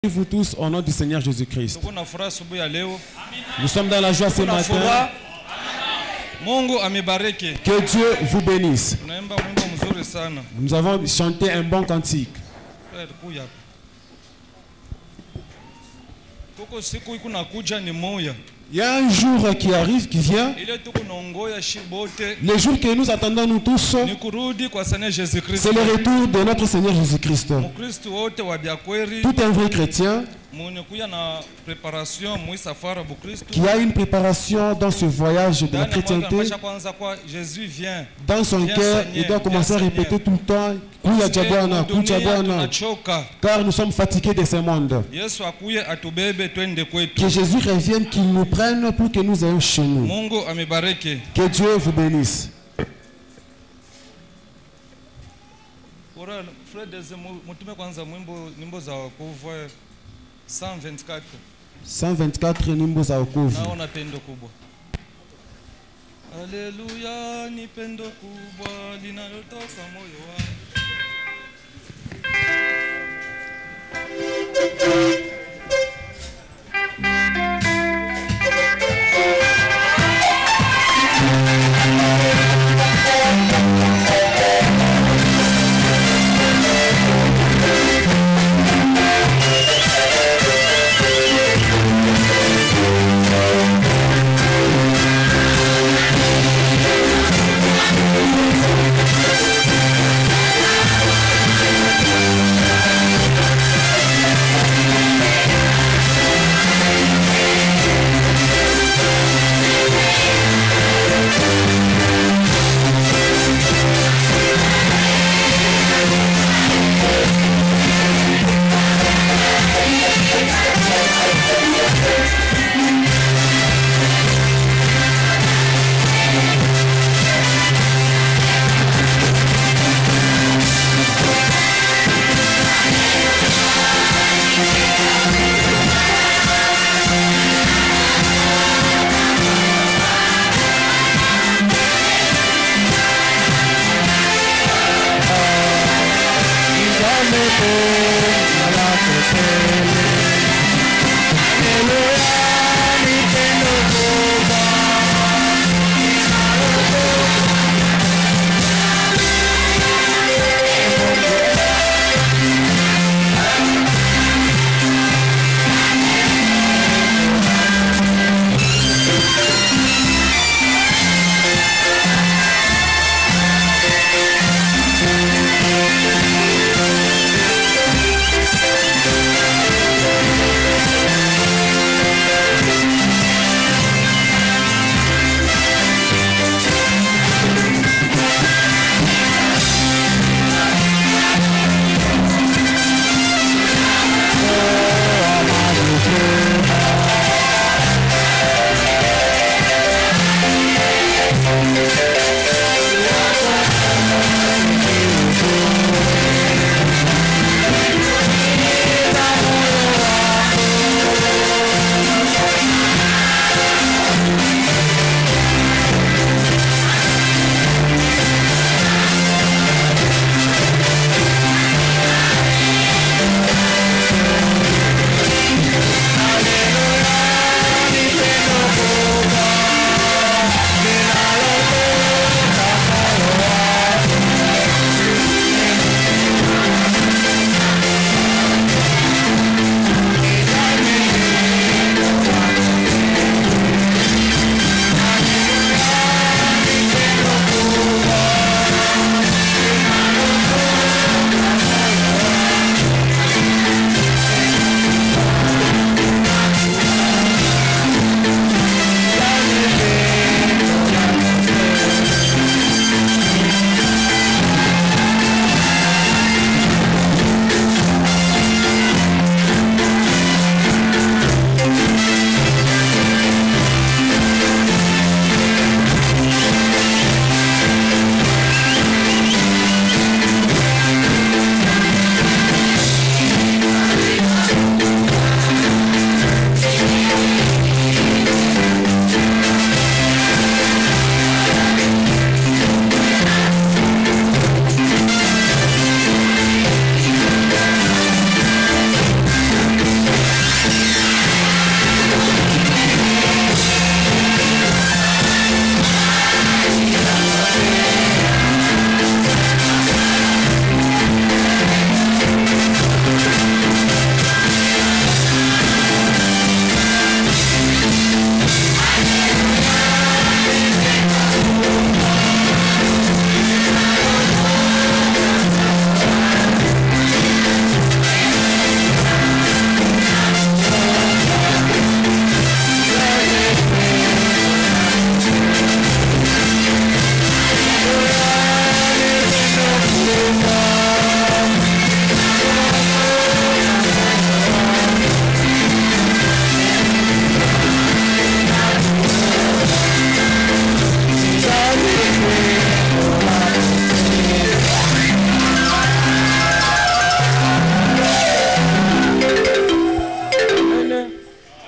Vous tous au nom du Seigneur Jésus-Christ. Nous sommes dans la joie ce matin. Que Dieu vous bénisse. Nous avons chanté un bon cantique. Il y a un jour qui arrive, qui vient. Le jour que nous attendons nous tous, c'est le retour de notre Seigneur Jésus-Christ. Tout un vrai chrétien qui a une préparation dans ce voyage de la chrétienté, dans son cœur, il doit commencer à répéter tout le temps, car nous sommes fatigués de ce monde. Que Jésus revienne, qu'il nous prenne pour que nous ayons chez nous. Que Dieu vous bénisse. 124 nyimbo za wokovu. Naona pendo kubwa. Haleluya, ni pendo kubwa linalotoka moyo wangu.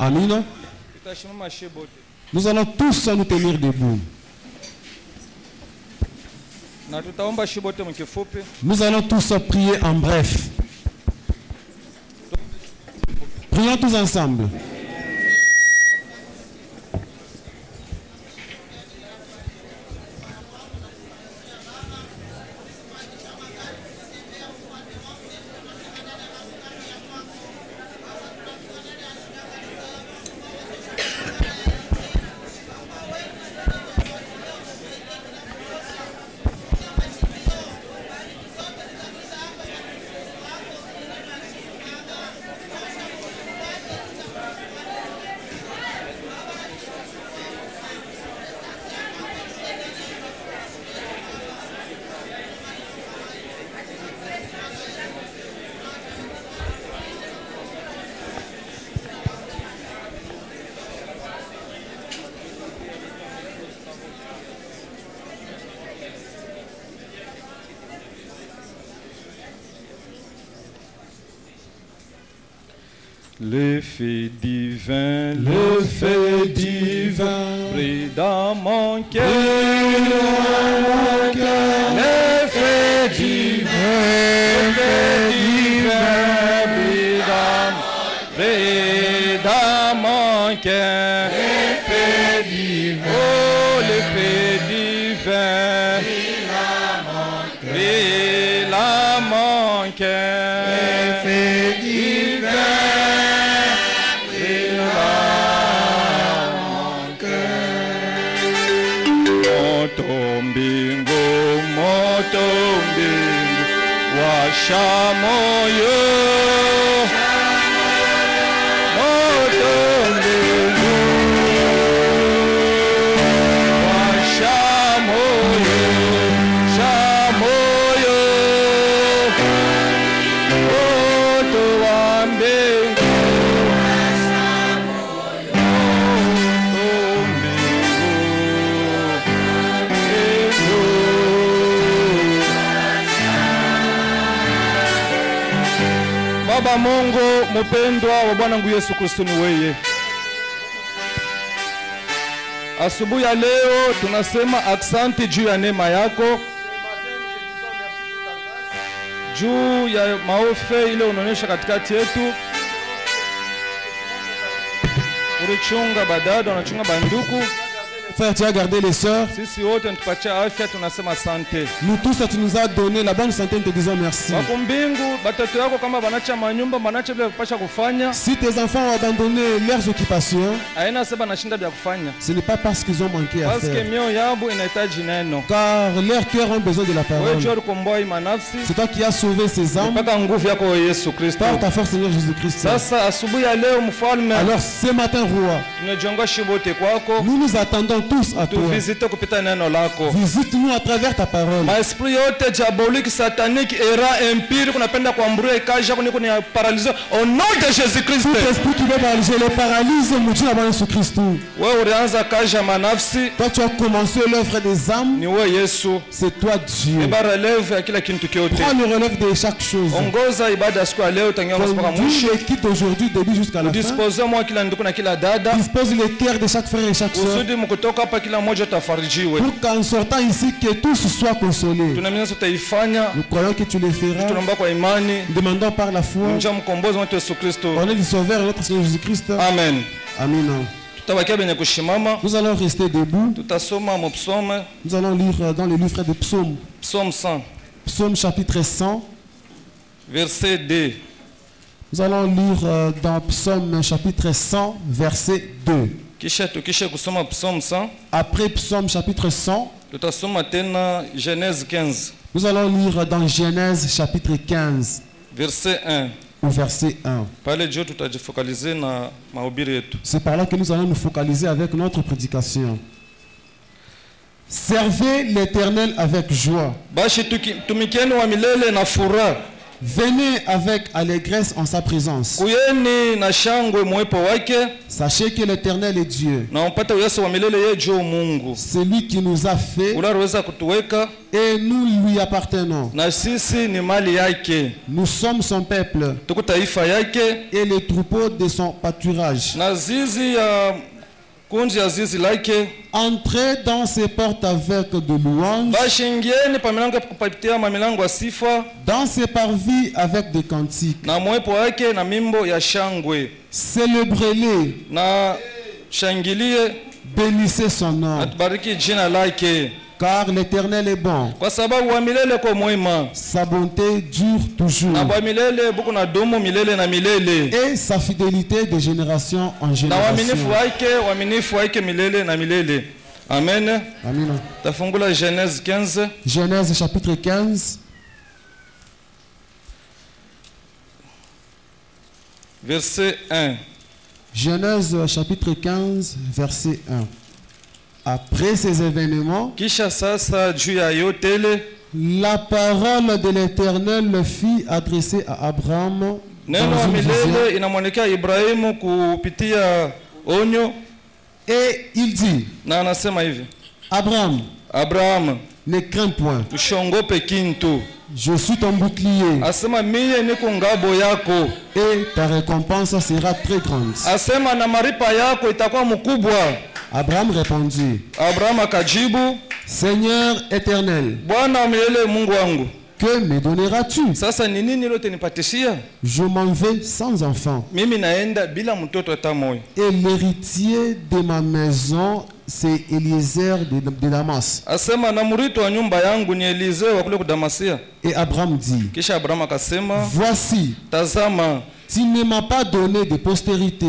Amen. Nous allons tous nous tenir debout. Nous allons tous prier en bref. Prions tous ensemble. Le fait divin, brille dans mon cœur, le fait divin, brille dans mon cœur, oh le fait divin, brille dans mon cœur, le fait divin. Moto mbingu washa moyo, moto mbingu washa moyo, moto wa mbingu Baba Mungu mpendwa wa Bwana wangu Yesu Kristo ni wewe. Asubuhi ya leo tunasema asante juu ya neema yako. Juu ya maofe ile unaonyesha katikati yetu. Ulichunga badada, unachunga banduku. Frère, tu as gardé les sœurs. Nous tous, tu nous as donné la bonne santé, nous te disons merci. Si tes enfants ont abandonné leurs occupations, ce n'est pas parce qu'ils ont manqué à faire, car leurs cœurs ont besoin de la parole. C'est toi qui as sauvé ces âmes par ta force, Seigneur Jésus-Christ. Alors ce matin, roi, nous nous attendons tous à toi. Visite-nous à travers ta parole. Esprit yote diabolique, satanique, errant, empire, qu'on appelle la kwambrouille, kaja, qu'on est paralysé, au nom de Jésus-Christ. Tout esprit qui veut paralyser, le paralyse, mon Dieu, avant Jésus-Christ. Toi, tu as commencé l'œuvre des âmes. C'est toi, Dieu. Prends le relève de chaque chose. Conduis l'équipe aujourd'hui, début jusqu'à la fin. Dispose le cœur de chaque frère et chaque soeur. Pour qu'en sortant ici, que tous soient consolés. Nous croyons que tu le feras. Demandons par la foi. On est du Sauveur et notre Seigneur Jésus-Christ. Amen. Amen. Nous allons rester debout. Nous allons lire dans le livre de Psaumes. Psaume 100. Psaume chapitre 100. Verset 2. Nous allons lire dans Psaume chapitre 100, verset 2. Après Psaume chapitre 100, Genèse 15. Nous allons lire dans Genèse chapitre 15. Verset 1. Au verset 1. C'est par là que nous allons nous focaliser avec notre prédication. Servez l'Éternel avec joie. Venez avec allégresse en sa présence. Kuyeni na shangwe mwepo wake. Sachez que l'Éternel est Dieu. Na mpata uyesu wa milele ye jo Mungu. C'est lui qui nous a fait. Unaweza kutuweka. Et nous lui appartenons. Na sisi ni mali yake. Nous sommes son peuple. Tuko taifa yake. Et les troupeaux de son pâturage. Na zizi ya kundi ya zizi lake. Entrez dans ses portes avec de louanges. Bashingieni pa milango kupatia ma milango ya sifa. Dans ses parvis avec des cantiques. Na mwepo wake na mimbo ya shangwe. Célébrez-les. Na shangilie. Bénissez son nom. Atubariki jina lake. Car l'Éternel est bon. Kwa sababu wa milele kwa mwema. Sa bonté dure toujours. Na wa milele buku na domo milele na milele. Et sa fidélité de génération en génération. Na waminifu wake milele na milele. Amen. Amen. Tafungula Genèse 15. Genèse chapitre 15. Verset 1. Genèse chapitre 15, verset 1. Après ces événements, la parole de l'Éternel fut adressée à Abraham dans une vision. Et il dit, Abraham, ne crains point. Je suis ton bouclier. Et ta récompense sera très grande. Abraham répondit, Seigneur éternel, que me donneras-tu? Je m'en vais sans enfant. Et l'héritier de ma maison, c'est Eliezer de Damas. Et Abraham dit, voici, tu ne m'as pas donné de postérité,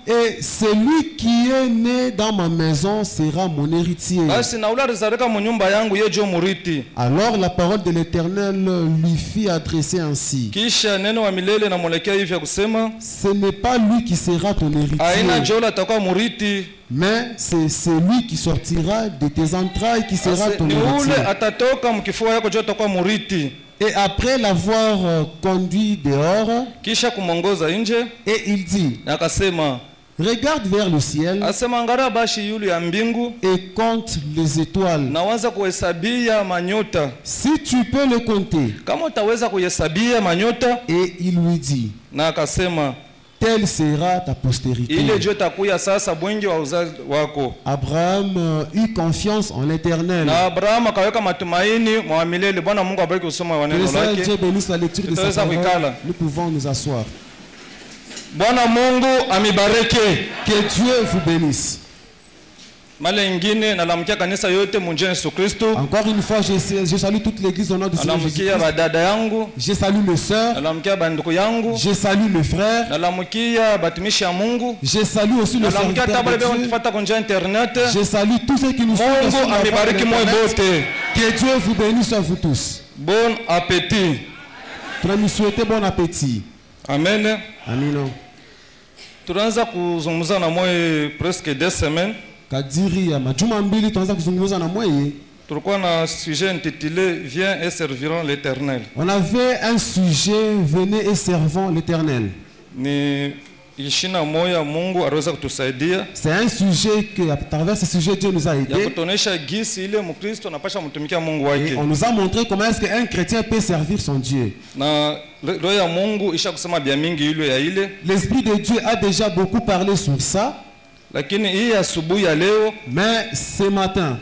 et celui qui est né dans ma maison sera mon héritier. Alors la parole de l'Éternel lui fit adresser ainsi, ce n'est pas lui qui sera ton héritier, mais c'est celui qui sortira de tes entrailles qui sera ton héritier. Et après l'avoir conduit dehors, et il dit, regarde vers le ciel et compte les étoiles. Si tu peux le compter. Et il lui dit, telle sera ta postérité. Abraham eut confiance en l'Éternel. Que le Seigneur Dieu bénisse la lecture de sa parole. Nous pouvons nous asseoir. Que Dieu vous bénisse. Encore une fois, je salue toute l'église au nom du Seigneur Jésus-Christ. Je salue mes sœurs. Je salue mes frères. Je salue aussi le serviteur de Dieu. Je salue tous ceux qui nous suivent sur la voie de l'Internet. Que Dieu vous bénisse à vous tous. Bon appétit. Pour nous souhaiter bon appétit. Amen. Amen. Tunaanza kuzungumza na moyo presque 2 semaines. Kadiri ya majuma mbili tunaanza kuzungumza na moyo. Tulikuwa na sujet intitulé Viens et servirons l'Éternel. On avait un sujet, venez et servons l'Éternel. Ni ishina moya Mungu anaweza kutusaidia. C'est un sujet que à travers ce sujet Dieu nous a aidé. Ya kutonesha gisi ile Mkristo anapasha mtumikia Mungu wake. On nous a montré comment est-ce qu'un chrétien peut servir son Dieu. Na roho ya Mungu isha kusema bia mingi ile ya ile. L'esprit de Dieu a déjà beaucoup parlé sur ça. Lakini hii asubuhi ya leo, mais ce matin,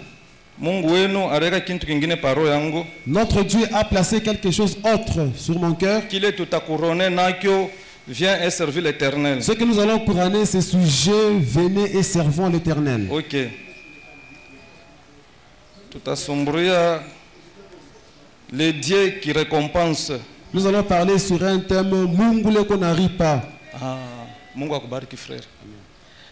Mungu wenu areka kintu kingine paro yangu. Notre Dieu a placé quelque chose autre sur mon cœur. Kile tutakurone nakyo, viens et servir l'Éternel. Ce que nous allons couronner, ce sujet, venez et servons l'Éternel. OK. Tutasumburia les dieux qui récompensent. Nous allons parler sur un thème, Mungu le konaripa. Ah, Mungu akubariki frère.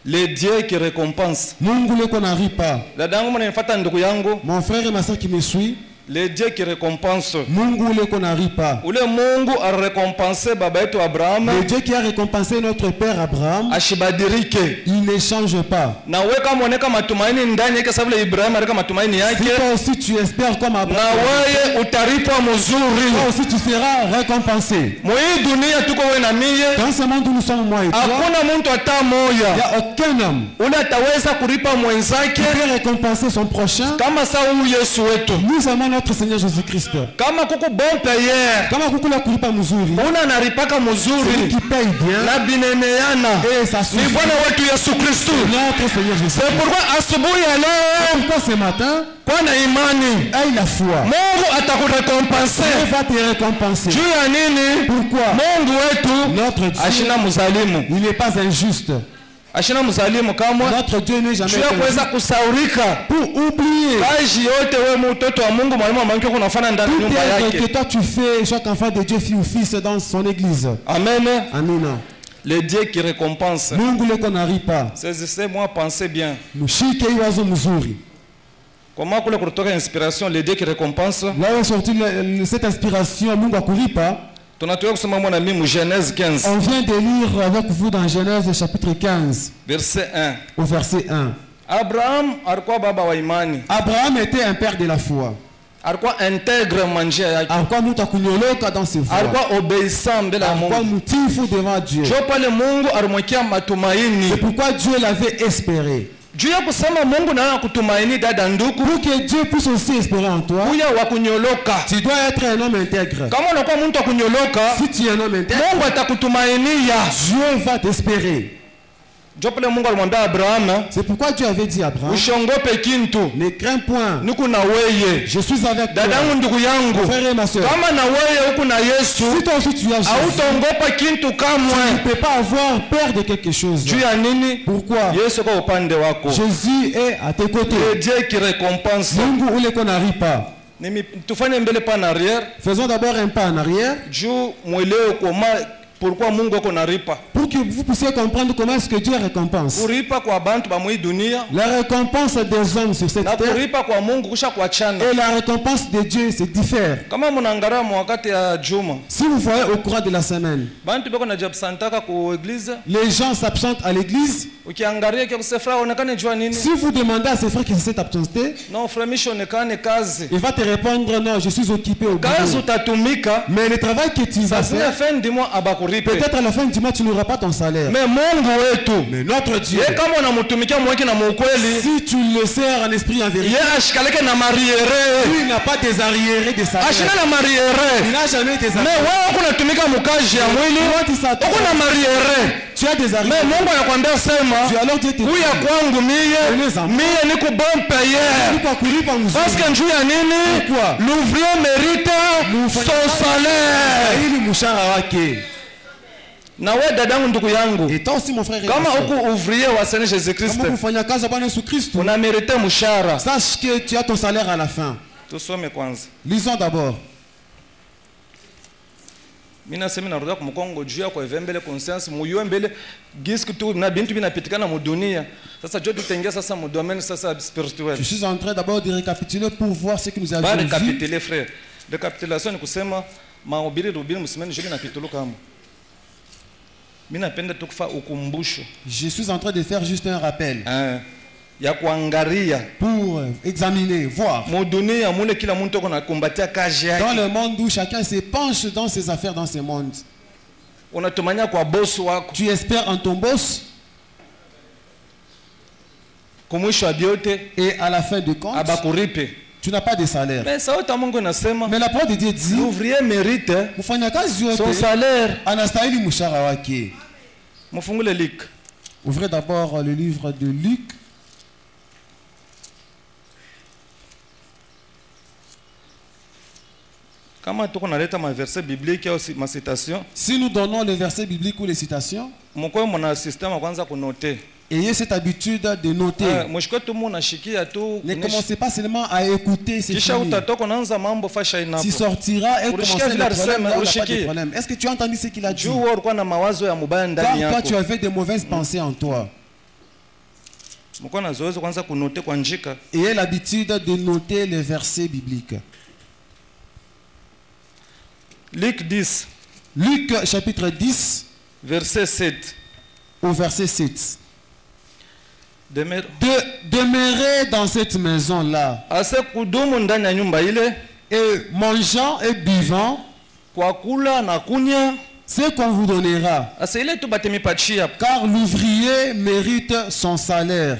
Les dieux qui récompensent. Mungu le konaripa. Dadangu mnanifuata ndugu yangu. Mon frère et ma soeur qui me suit. Le Dieu qui récompense. Mungu ule konaripa. Ule Mungu a récompensé baba yetu Abraham. Le Dieu qui a récompensé notre père Abraham. Ashibadirike. Il ne change pas. Na wewe kama unaweka matumaini ndani yake sababu Ibrahim alika matumaini yake. Si toi aussi tu espères comme Abraham. Na wewe utaripwa mzuri. Toi aussi tu seras récompensé. Moi dunia tuko wewe na mie. Dans ce monde où nous sommes moi et toi. Hakuna mtu hata moja. Il n'y a aucun homme. Ule ataweza kulipa mwenzake. Qui peut récompenser son prochain. Kama saa huyu Yesu wetu. Nous avons notre Seigneur Jésus-Christ. Kama kuku bon payer. Kama kuku la kulipa mzuri. Una naripaka mzuri. Celui qui paye bien. Na bineneana. Et ça suffit. Ni Bwana wetu Yesu Kristo. Notre Seigneur Jésus. C'est pourquoi asubuhi ya leo. Pourquoi ce matin? Kwa na imani. Aie la foi. Mungu atakurekompense. Dieu va te récompenser. Juu ya nini? Pourquoi? Mungu wetu. Notre Dieu. Ashina mzalimu. Il n'est pas injuste. Ashina mzalimu kama. Notre Dieu n'est jamais injuste. Kuweza kusaurika. Pour oublier. Kazi yote wewe mtoto wa Mungu mwalimu ambaye unafanya ndani ya nyumba yake. Que toi tu fais, chaque enfant de Dieu, fille ou fils dans son église. Amen. Amen. Le Dieu qui récompense. Mungu le konari pas. Saisissez-moi, pensez bien. Mushike iwazo mzuri. Comment kule kutoka inspiration le Dieu qui récompense? Là où est sorti cette inspiration, Mungu akuripa. Tunatoka kusoma mwana mimi Genèse 15. On vient de lire avec vous dans Genèse chapitre 15. Verset 1. Au verset 1. Abraham alikuwa baba wa imani. Abraham était un père de la foi. Alikuwa intègre manje yake. Alikuwa mtu akunyoloka dans ses voies. Alikuwa obéissant mbele ya Mungu. Alikuwa mtiifu devant Dieu. Jo pale Mungu alimwekea matumaini. C'est pourquoi Dieu l'avait espéré. Juu ya kusema Mungu na kutumaini dada ndugu. Pour que Dieu puisse aussi espérer en toi. Kuya wa kunyoloka. Tu dois être un homme intègre. Kama unakuwa mtu akunyoloka, si tu es un homme intègre, Mungu atakutumainia. Dieu va t'espérer. Mungu alimwambia Abraham, c'est pourquoi Dieu avait dit à Abraham, usiongope kintu, ne crains point, niko na wewe, je suis avec toi, dadangu ndugu yangu, frère et ma soeur. Kama na wewe uko na Yesu, si toi aussi tu as Jésus, hautongopa kintu kamwe, tu ne peux pas avoir peur de quelque chose. Juu ya nini? Pourquoi? Yesu kwa upande wako. Jésus est à tes côtés. Le Dieu qui récompense. Mungu ule konari pas. Tufanye mbele pas en arrière. Faisons d'abord un pas en arrière. Juu mwelewe comment pourquoi Mungu ako naripa. Pour que vous puissiez comprendre comment est-ce que Dieu récompense. Kuripa kwa bantu ba mwi dunia. La récompense des hommes sur cette terre. Na kuripa kwa Mungu kusha kuachana. Et la récompense de Dieu c'est diffère. Kama mnaangalia wakati ya juma. Si vous voyez au cours de la semaine. Bantu bako na jabsantaka ku église. Les gens s'absentent à l'église. Ukiangalia kwa frère onekane jua nini? Si vous demandez à ses frères qui s'est absenté. Non, frère mission onekane kazi. Il va te répondre non, je suis occupé au boulot. Kazi utatumika. Mais le travail que tu vas faire. Fin du mois abakuripe. Peut-être à la fin du mois tu n'auras pas ton salaire. Mais Mungu wetu. Mais notre Dieu. Kama unamtumikia mweke na mkweli. Si tu le sers en esprit en vérité. Yeye ashikaleke na mariere. Lui n'a pas des arriérés de salaire. Ashina na mariere. Il n'a jamais des arriérés. Mais wewe uko unatumika mkazi ya mwili. Uko na mariere. Tu as des arriérés. Mais Mungu anakuambia sema. Tu alors Dieu te dit. Kuya kwangu mie niko bon payer. Parce que njuu ya nini? Pourquoi? L'ouvrier mérite son salaire. Ili mshahara wake. Na wewe dadangu ndugu yangu. Et toi aussi mon frère. Kama uko ouvrier wa Seigneur Jésus-Christ. Kama kufanya kazi ya Bwana Yesu Kristo. Una mérite mshahara. Sache que tu as ton salaire à la fin. Tusome kwanza. Lisons d'abord. Mina sema narudia kwa Mkongo juu ya kwa evembele conscience muyue mbele giski tu na bintu binapitikana mu dunia. Sasa jo tutengea sasa mu domaine sasa spirituel. Je suis en train d'abord de récapituler pour voir ce que nous avions vu. Récapituler frère. Récapitulation ni kusema mahubiri rubiri msimeni je binapituluka kama. Mimi napenda tukufa ukumbusho. Je suis en train de faire juste un rappel. Ya kuangalia pour examiner, voir. Mu dunia mule kila mtu ako nakumbatia kazi yake. Dans le monde où chacun se penche dans ses affaires dans ce monde. Unatumania kwa boss wako. Tu espères en ton boss. Kumwisho wa biote et à la fin du compte abakuripe. Tu n'as pas de salaire. Mais la parole de Dieu dit l'ouvrier mérite son salaire. Anastahili mshahara wake. Mufungule Luc. Ouvrez d'abord le livre de Luc. Si nous donnons les versets bibliques ou les citations, ayez cette habitude de noter. Ne commencez pas seulement à écouter ces films. Si sortira et commencez le problème. Est-ce que tu as entendu ce qu'il a dit? Car toi tu avais de mauvaises pensées en toi. Ayez l'habitude de noter les versets bibliques. Luc 10. Luc chapitre 10. Verset 7. Au verset 7. Demeurer dans cette maison-là. Et mangeant et buvant. C'est qu'on vous donnera. Car l'ouvrier mérite son salaire.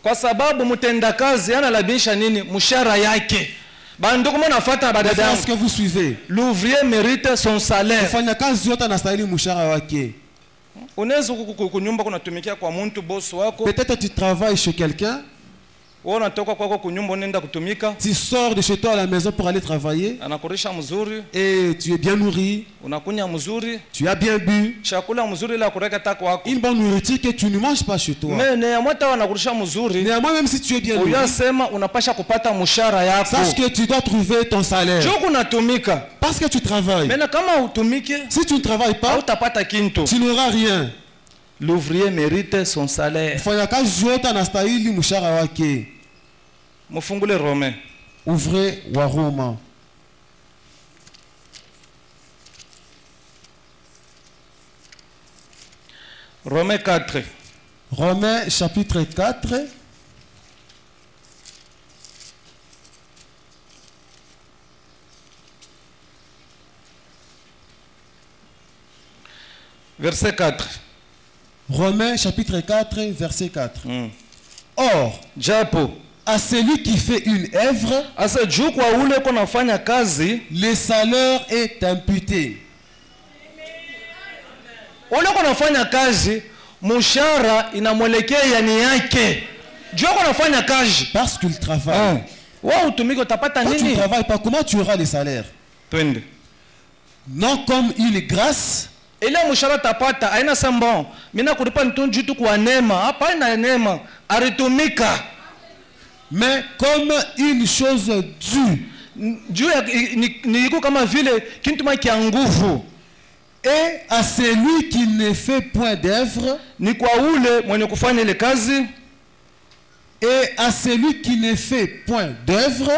Kwa sababu mutendakazi analabisha nini mshahara yake. Bandugu mnafuata badada yangu. Est-ce que vous suivez? L'ouvrier mérite son salaire. Mfanyakazi yote anastahili mshahara wake. Unaweza kunyumba kunatumikia kwa mtu boss wako. Peut-être tu travailles chez quelqu'un. Tu sors de chez toi à la maison pour aller travailler. Et tu es bien nourri. Tu as bien bu. Une bonne nourriture que tu ne manges pas chez toi. Néanmoins, même si tu es bien nourri, sache que tu dois trouver ton salaire. Parce que tu travailles. Si tu ne travailles pas, tu n'auras rien. L'ouvrier mérite son salaire. Mufungule Romain. Ouvrez wa Roma. Romains 4. Romains chapitre 4. Verset 4. Romains chapitre 4, verset 4. Or, à celui qui fait une œuvre, le salaire est imputé. Parce qu'il travaille. Quand tu ne travailles pas, comment tu auras le salaire? Non comme une grâce. Ile mshahara tapata aina sambon mina kulipa ntunju tu kwa neema hapa ina neema aritumika mais comme une chose due ni kama vile kitu kia nguvu. Et à celui qui ne fait point d'œuvre, ni kwa ule mwenye kufanya ile kazi. Et à celui qui ne fait point d'œuvre,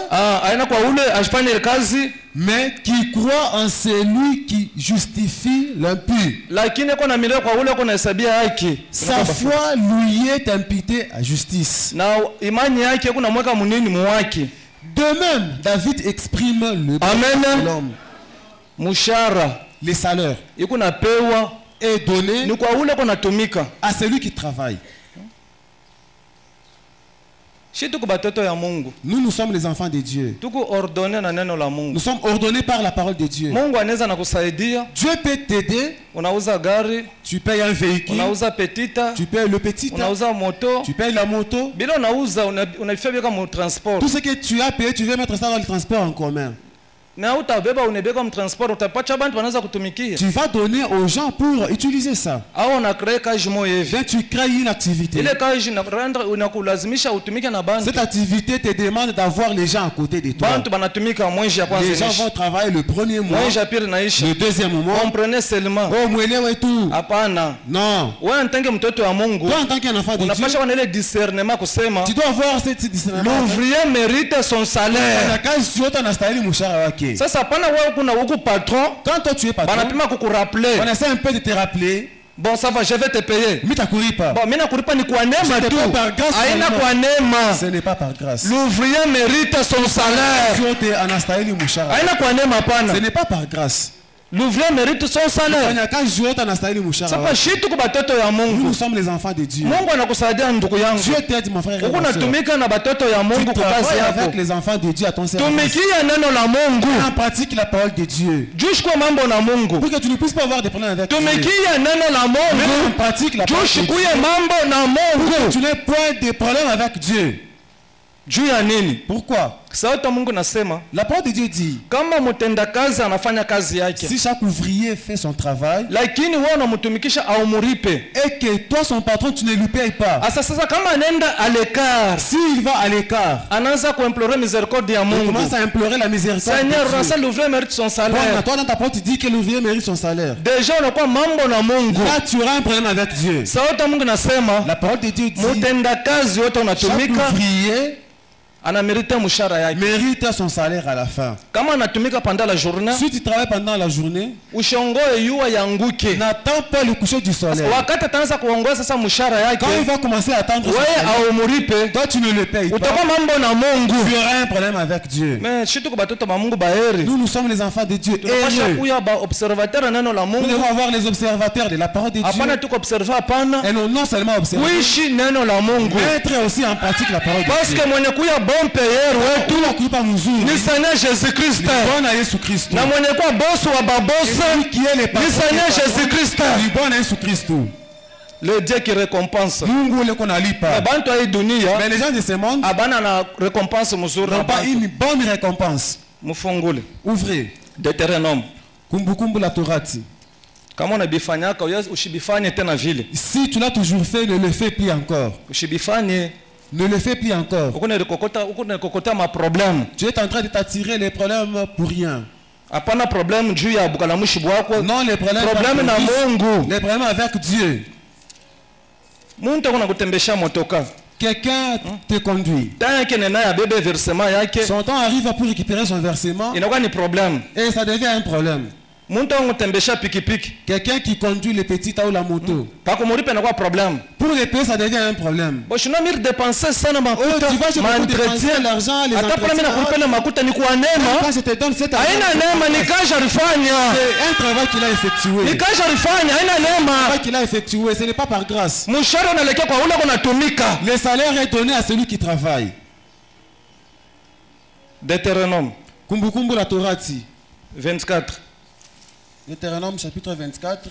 aina kwa ule ashifanye ile kazi, mais qui croit en celui qui justifie l'impie. Sa foi lui est imputée à justice. De même, David exprime le droit de l'homme. Les salaires est donné à celui qui travaille. Nous sommes les enfants de Dieu. Nous sommes ordonnés par la parole de Dieu. Dieu peut t'aider. Tu payes un véhicule. Tu payes le petit. Tu payes la moto. Tout ce que tu as payé, tu veux mettre ça dans le transport en commun. Tu vas donner aux gens pour utiliser ça. Bien, tu crées une activité. Cette activité te demande d'avoir les gens à côté de toi. Les gens vont travailler le premier mois, le deuxième mois. Oh, mwelewa et tout. Non. Toi, en tant qu'un enfant de Dieu, tu dois avoir cette discernement. L'ouvrier mérite son salaire. Sasa pana wewe kuna huko patron, quand toi tu es patron, banapima kukurappeler. On essaie un peu de te rappeler. Bon ça va, je vais te payer. Mita kuripa. Bon, mina kuripa ni kwa neema tu. Aina kwa neema. Ce n'est pas par grâce. L'ouvrier mérite son salaire. Aina kwa neema pana. Ce n'est pas par grâce. L'ouvrier mérite son salaire. Nous sommes les enfants de Dieu. Dieu t'aide, mon frère. Tu travailles avec les enfants de Dieu à ton service. En pratique la parole de Dieu. Pour que tu ne puisses pas avoir des problèmes avec Dieu. En pratique la parole de Dieu. Pour que tu n'aies point de problèmes avec Dieu. Pourquoi? La parole de Dieu dit, si chaque ouvrier fait son travail, et que toi son patron tu ne lui payes pas, s'il va à l'écart, il commence à implorer la miséricorde. Seigneur, l'ouvrier mérite son salaire. Toi dans ta parole tu dis que l'ouvrier mérite son salaire. Déjà là tu auras un problème avec Dieu. La parole de Dieu dit, chaque ouvrier mérite son salaire à la fin. Pendant la journée, si tu travailles pendant la journée, n'attends pas le coucher du soleil. Quand il va commencer à attendre son salaire, toi tu ne le payes pas. Tu auras un problème avec Dieu. Nous sommes les enfants de Dieu. Nous devons avoir les observateurs de la parole de Dieu. Et non seulement observer, mettre aussi en pratique la parole de Dieu. Bon payeur wetu ni Seigneur Jésus-Christ. Na mwenye kwa boss wa babosa ni Seigneur Jésus-Christ. Le Dieu qui récompense. Mais les gens de ce monde na récompense n'ont pas une bonne récompense. Ouvrez Deutéronome. Kumbukumbu la Torati. Kama unabifanyaka usibifanye tena vile. Si tu l'as toujours fait, ne le fais plus encore. Usibifanye. Ne le fais plus encore. Tu es en train de t'attirer les problèmes pour rien. Non, les problèmes avec Dieu. Quelqu'un te conduit. Son temps arrive pour récupérer son versement. Et ça devient un problème. Quelqu'un qui conduit le petit ou la moto. Pour les payer, ça devient un problème. Tu vas dépenser l'argent, les entretiens. Quand je te donne cet argent, c'est un travail qu'il a effectué. Ce n'est pas par grâce. Le salaire est donné à celui qui travaille. Deutéronome. Kumbukumbu la Torati. 24. Deutéronome chapitre 24.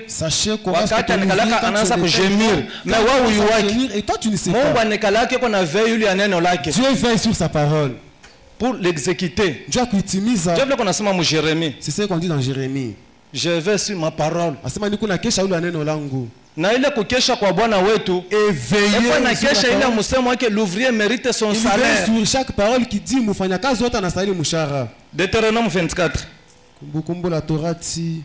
Sachez comment et toi tu ne sais pas. Dieu veille sur sa parole pour l'exécuter. C'est ce qu'on dit dans Jérémie. Je veille sur ma parole. Na ile kukesha kwa Bwana wetu na kesha ile msemo wake l'ouvrier mérite son salaire. Sur chaque parole qui dit mfanyakazi wote anastahili mshahara. Deutéronome 24. Kumbukumbu la Torati.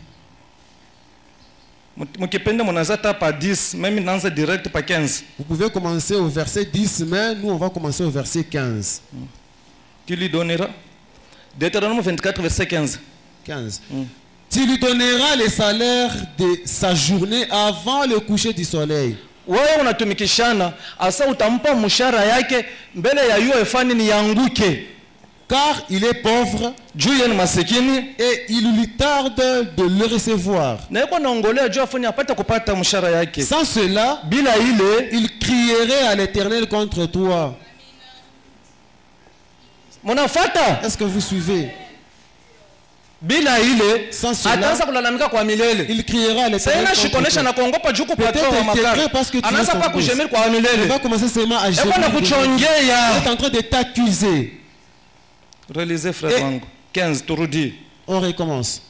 Mkipenda mnazata pa 10, même naanza direct pa 15. Vous pouvez commencer au verset 10, mais nous on va commencer au verset 15. Tu lui donneras Deutéronome 24 verset 15. 15. Tu lui donneras les salaires de sa journée avant le coucher du soleil. Wewe unatumikishana asa utampa mshahara yake mbele ya hiyo efani ni yanguke. Car il est pauvre et il lui tarde de le recevoir. Sans cela, il crierait à l'Éternel contre toi. Est-ce que vous suivez? Sans cela, il criera à l'Éternel contre toi. Peut-être parce que tu il va commencer seulement à gémir. Il est en train de t'accuser. Relisez frère Wango 15 turudi. On recommence.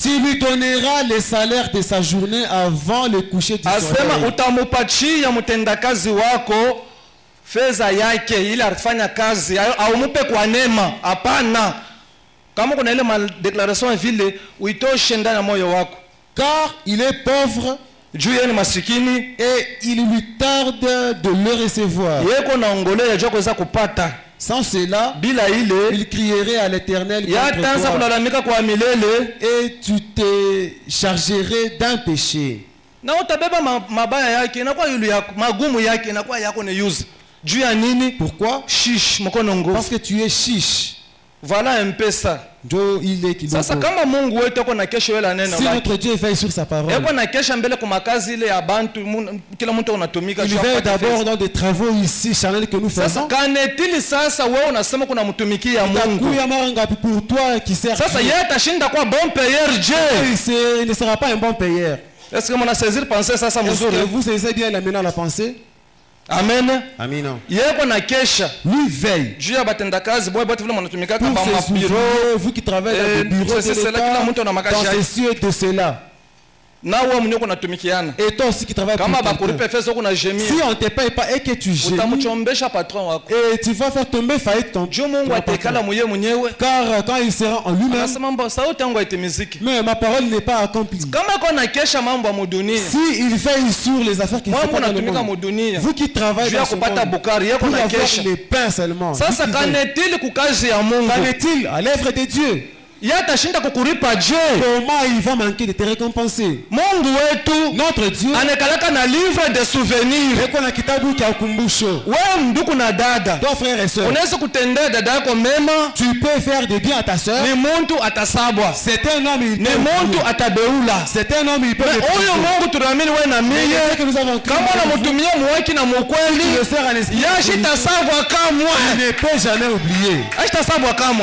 Tu lui donneras les salaires de sa journée avant le coucher du soleil. Asema utamupachia mtendakazi wako fedha yake ili afanya kazi au mupe kwa neema. Hapana. Kama kuna ile déclaration vile uitoshe ndani ya moyo wako. Car il est pauvre et il lui tarde de le recevoir. Sans cela, il crierait à l'Éternel contre toi et tu te chargerais d'un péché. Pourquoi? Parce que tu es chiche. Voilà un peu ça. Si notre Dieu veille sur sa parole, il veille d'abord dans des travaux ici charnels que nous faisons. Pour toi qui sert Dieu, il ne sera pas un bon payeur. Est-ce que vous saisissez bien la pensée? Amen. Amina. Lui veille. Vous qui travaillez dans des bureaux de l'État, dans ceci et de cela. Et toi aussi qui travailles pour quelqu'un. Si on ne te paye pas et que tu gémis, et tu vas faire tomber faillite ton patron. Car quand il sera en lui-même, mais ma parole n'est pas accomplie. Si il veille sur les affaires qui se passent dans le monde, vous qui travaillez dans ce monde, pour avoir les pains seulement, qu'en est-il à l'œuvre de Dieu? Comment il va manquer de te récompenser? Notre Dieu, de souvenirs. Toi frère et soeur, tu peux faire des biens à ta soeur. C'est un homme, il peut. C'est un homme, il peut. Que nous avons cru, il ne peut jamais oublier.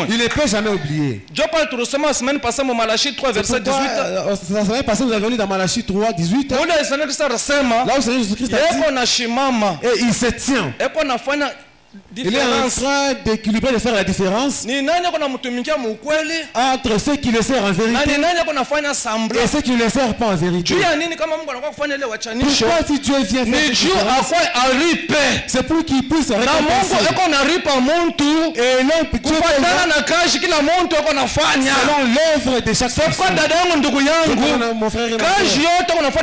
Il ne peut jamais oublier. La semaine passée, Malachie 3, verset 18. La semaine passée, nous avons lu dans Malachie 3, 18. Là où le Seigneur Jésus-Christ a dit, et il se tient. Il est en train d'équilibrer, de faire la différence entre ceux qui le servent en vérité et ceux qui ne le servent pas en vérité. Pourquoi si Dieu vient faire c'est pour qu'il puisse récompenser. Et l'homme selon l'œuvre de chaque personne. Mon frère et ma soeur,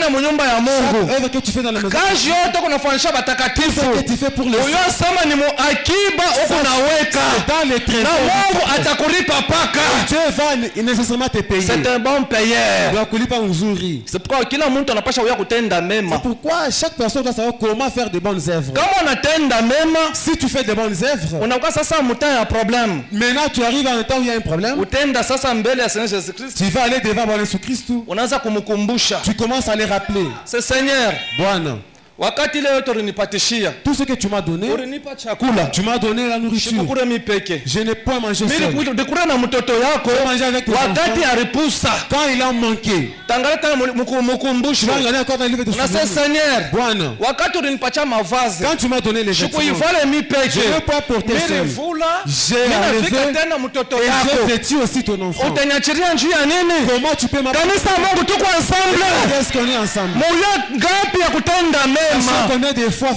œuvre que tu fais dans la maison, ce que tu fais pour les akiba ukunaweka dans les trésors, na Mungu atakulipa paka. Dieu va nécessairement te payer. C'est un bon payeur. C'est pourquoi kila mtu anapasha kuya kutenda mema. C'est pourquoi chaque personne doit savoir comment faire de bonnes œuvres. Kama unatenda mema, si tu fais de bonnes œuvres, unakuwa sasa mtaa ya problème. Maintenant tu arrives à un temps où il y a un problème. Utenda sasa mbele ya Seigneur Jésus-Christ. Tu vas aller devant Jésus-Christ. Unaanza kumkumbusha. Tu commences à les rappeler. C'est Seigneur. Bwana. Wakati leo ulinipatishia, tout ce que tu m'as donné, tu m'as donné la nourriture. Je n'ai pas mangé seul. Manger avec tes enfants. Quand il a manqué, tu vas regarder encore dans le livre de Seigneur. Quand tu m'as donné les vêtements, je ne peux pas porter seul. J'ai enlevé et j'ai vêtu aussi ton enfant. Comment tu peux m'apporter? Qu'est-ce qu'on est ensemble? On est des fois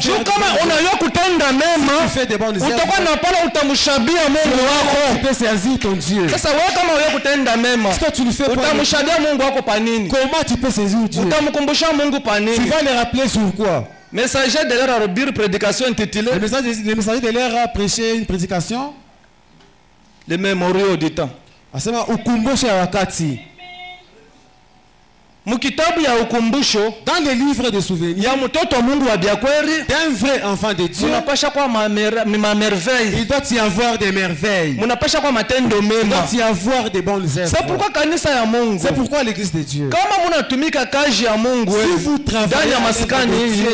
kutenda mema, tu fais des bonnes œuvres, utakuwa na pala utamshabia Mungu wako. Tu peux saisir ton Dieu. Sasa wewe kama wewe kutenda mema, tu le fais pas, utamshabia Mungu wako pa nini? Comment tu peux saisir Dieu? Utamkumbusha Mungu pa nini? Tu vas le rappeler sur quoi? Messager de l'air à dire prédication intitulée. Le messager de l'air a prêché une prédication. Les mémoriaux du temps. Asema ukumbusho ya wakati. Mukitabu ya ukumbusho, dans les livres de souvenirs ya mtoto Mungu wa biakweli, d'un vrai enfant de Dieu, munapasha kwa merveille. Il doit y avoir des merveilles. Munapasha kwa matendo mema. Il doit y avoir des bonnes œuvres. C'est pourquoi kanisa ya Mungu, c'est pourquoi l'église de Dieu, kama munatumika kazi ya Mungu, si vous travaillez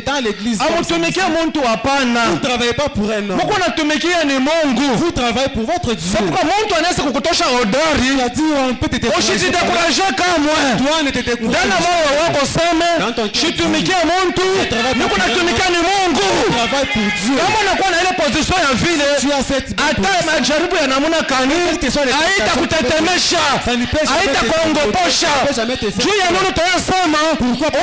dans l'église, amutumikia muntu hapana. Vous ne travaillez pas pour un homme. Mungu anatumikia ni Mungu. Vous travaillez pour votre Dieu. C'est pourquoi muntu anaweza kukutosha hodari. Il a dit on peut te décourager. Usijidekuraje kama. Toi ne te décourage. Ndana moyo wako sema shitumikia muntu, niko natumikia ni Mungu. Travaille pour Dieu. Kama unakuwa na ile position ya vile, hata majaribu ya namna kani haitakutetemesha, haitakuongoposha. Juu ya nini tunasema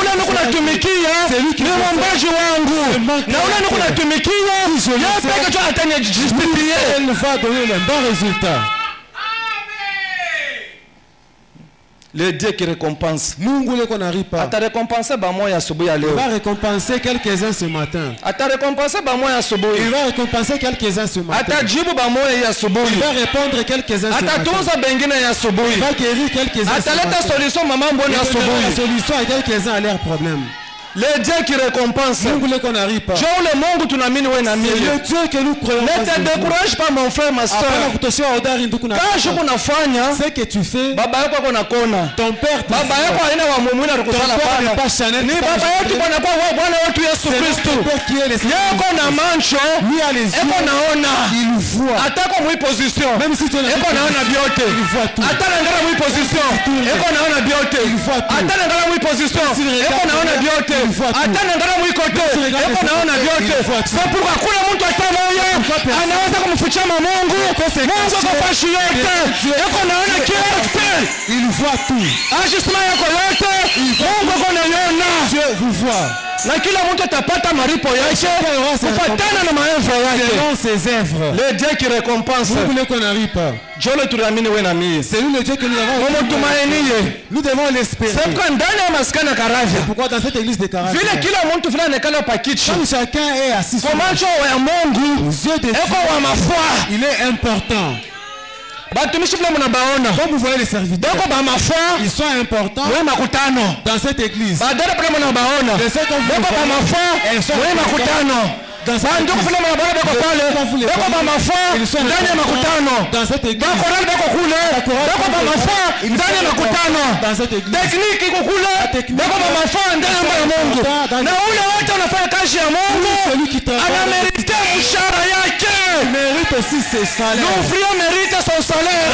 ule niko natumikia ni mwombaji wangu, na ule niko natumikia yeye peke yake atanijustifier. Elle va donner le bon résultat. Le Dieu qui récompense. Mungu le n'arrive pas. Ata récompenser ba moya asubuhi ya leo. Il va récompenser quelques-uns ce matin. Ata récompenser ba moya asubuhi. Il va récompenser quelques-uns ce matin. Ata jibu ba moya ya asubuhi. Il va répondre quelques-uns ce matin. Ata tunza bengine ya asubuhi. Il va guérir quelques-uns. Ata leta solution mama mbona asubuhi. La solution à quelques-uns à leurs problèmes. Le Dieu qui récompense. Mungu le n'arrive pas. Je le Mungu tunaamini wewe na mimi. C'est le Dieu que nous croyons. Ne te décourage pas mon frère ma soeur. Kazi unafanya, ce que tu fais, baba yako akona kona. Ton père, baba yako haina wa muumini alikusala pana. Ni baba yetu bwana kwa Bwana wetu Yesu Kristo. Yako na mancho, eko naona. Il voit. Atako mwi position. Même si tu eko naona biote. Atana ngara mwi position. Eko naona biote. Atana ngara mwi position. Eko naona biote. Atana ngara mwikote eko naona vyote. C'est pourquoi kuna mtu atamoya anaweza kumficha Mungu. Mungu kwa fashi yote eko naona kiote. Il voit tout. Ajustement yako yote Mungu anaiona. Dieu vous voit. Na kila mtu atapata malipo yake kufuatana na maovu yake. Selon ses œuvres. Le Dieu qui récompense. Mungu leko nalipa. Dieu le tunaamini wewe na mimi. C'est lui le Dieu que nous avons. Nous devons l'espérer. C'est pourquoi ndani ya maskani ya Karavya. Pourquoi dans cette église de Karavya? Vile kila mtu fulani anakala pakichi. Comme chacun est assis. Kwa macho ya Mungu. Dieu de Dieu. Eko wa mafua. Il est important. Batumishi vile mnabaona. Comme vous voyez les serviteurs. Bako ba mafua. Ils sont importants. Wewe makutano. Dans cette église. Badala vile mnabaona. Bako ba mafua. Wewe makutano. Dans cette église. Bako ba mafua. Ndani ya makutano. Dans cette église. Bako rali bako kule. Bako ba mafua. Ndani ya makutano. Dans cette église. Tekniki iko kule. Bako ba mafua ndani ya Mungu. Na ule wote anafanya kazi ya Mungu. Anamerite mshahara yake. Mérite aussi ses salaires. L'ouvrier mérite son salaire.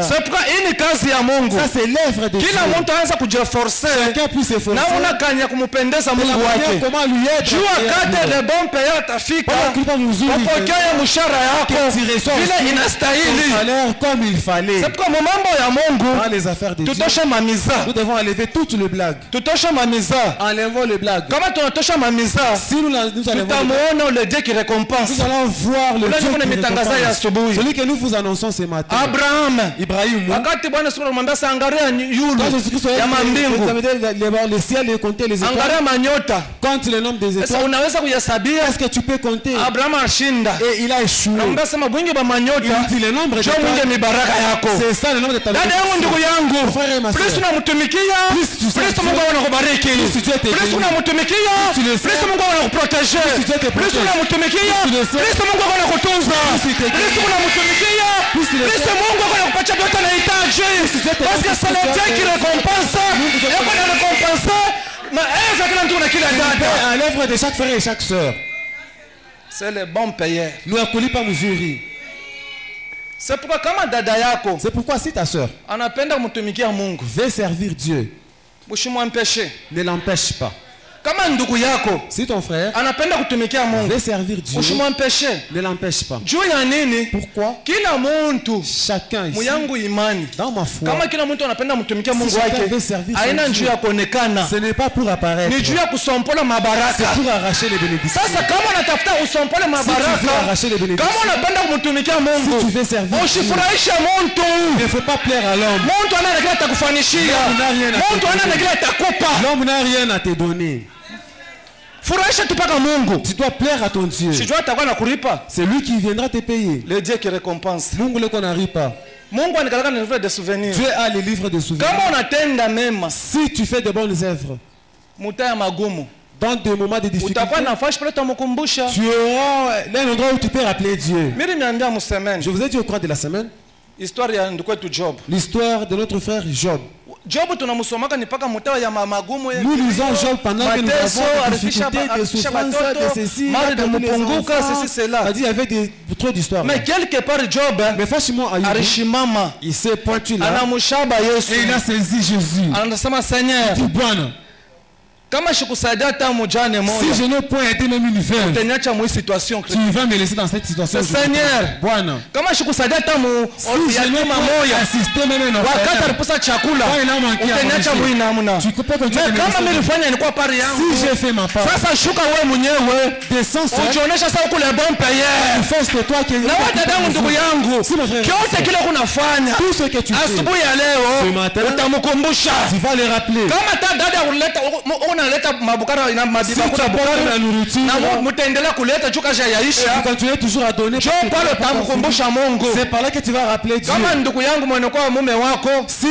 C'est pourquoi hii ni kazi ya Mungu. Ça c'est l'œuvre de Dieu. Kila mtu anaanza kujiforcer. Chacun puisse s'efforcer. Na unakanya kumpendeza Mungu wake. Comment lui aider? Jua kate le bon payeur atafika. Upokee mshahara yako. Vile inastahili. Salaire comme il fallait. C'est pourquoi mambo ya Mungu. Dans les affaires de Dieu. Tutosha mamiza. Nous devons enlever toutes les blagues. Tutosha mamiza. Enlevons les blagues. Kama tunatosha mamiza. Si nous enlevons. Tutamuona le Dieu qui récompense. Nous allons voir le Dieu qui récompense. Celui que nous vous annonçons ce matin. Abraham. Ibrahim. Wakati Bwana Yesu anamwambia angalia yulu ya mbingu. Le ciel et compter les étoiles. Angalia manyota. Compte le nombre des étoiles. Sasa unaweza kuyasabia. Est-ce que tu peux compter? Abraham ashinda. Et il a échoué. Anamwambia sema bunge ba manyota. Il dit le nombre d'étoiles. Mungu ni baraka yako. C'est ça le nombre d'étoiles. Dada yangu ndugu yangu. Plus unamtumikia. Plus Mungu anakubariki. Plus unamtumikia. Plus Mungu anakuproteger. Plus unamtumikia. Plus Mungu anakutunza. Plus unamtumikia. Plus Mungu anakupatia vyote anahitaji. Parce que c'est le Dieu qui récompense. Yako na récompense. Na eza kila mtu na kila dada. À l'œuvre de chaque frère et chaque sœur. C'est le bon payeur. Nous akulipa mzuri. C'est pourquoi kama dada yako. C'est pourquoi si ta sœur anapenda kumtumikia Mungu. Veut servir Dieu. Usimwempeshe. Ne l'empêche pas. Kama ndugu yako si ton frère anapenda kutumikia Mungu veut servir Dieu, usimwempeshe, ne l'empêche pas. Juu ya nini? Pourquoi? Kila mtu chacun ici muyangu imani dans ma foi, kama kila mtu anapenda mtumikia Mungu wake, haina njia ya kuonekana, ce n'est pas pour apparaître, ni njia ya kusompola mabaraka, c'est pour arracher les bénédictions. Sasa kama unatafuta usompole mabaraka, si kama unapenda kumtumikia Mungu, si tu veux servir, usifurahishe mtu. Il ne faut pas plaire à l'homme. Mtu ana kile atakufanishia, mtu ana kile atakupa. L'homme n'a rien à te donner. Furahisha tu paka Mungu. Tu dois plaire à ton Dieu. Sijua atakuwa nakulipa. C'est lui qui viendra te payer. Le Dieu qui récompense. Mungu leko naripa. Mungu anakalaka na livre de souvenirs. Dieu a les livres de souvenirs. Kama unatenda mema, si tu fais de bonnes œuvres, mutaya magumu, dans des moments de difficulté, utakuwa na nafasi pale utamukumbusha. Tu auras un endroit où tu peux rappeler Dieu. Mimi niambia msemaine. Je vous ai dit au cours de la semaine. Histoire ya ndugu wetu Job. L'histoire de notre frère Job. Job tunamsomaka ni paka mutawa ya magumu. Nous lisons Job pendant que nous avons des difficultés, des souffrances, de ceci, de mpunguka, ceci, cela. C'est-à-dire il y avait trop d'histoires. Mais quelque part Job, mais franchement, alishimama, il s'est pointu là. Anamushaba Yesu. Et il a saisi Jésus. Anasema Seigneur, dit Bwana, kama sikusaidia hata mjane moja, si je n'ai point été même une veuve, utaniacha mu situation, tu vas me laisser dans cette situation. Seigneur, Bwana, kama sikusaidia hata mu yatima moja, assister même un orphelin, wakati aliposa chakula, utaniacha mu inamna. Tu peux continuer. Kama mimi nilifanya ilikuwa pari yangu, si j'ai fait ma part, sasa shuka wewe mwenyewe, descends, ujionesha sasa uko le bon payeur. Fais toi qui na wewe dadangu, ndugu yangu, kyote kile kunafanya, tout ce que tu fais asubuhi ya leo utamkumbusha, tu vas le rappeler. Kama ta dada unaleta mabukara ina mabiba kuna bukara la nourriture, na mtaendelea kuleta chuka yaisha, tu continues toujours à donner. Je pale utamkumbusha Mungu. C'est par là que tu vas rappeler Dieu. Kama ndugu yangu mwenye kwa mume wako, si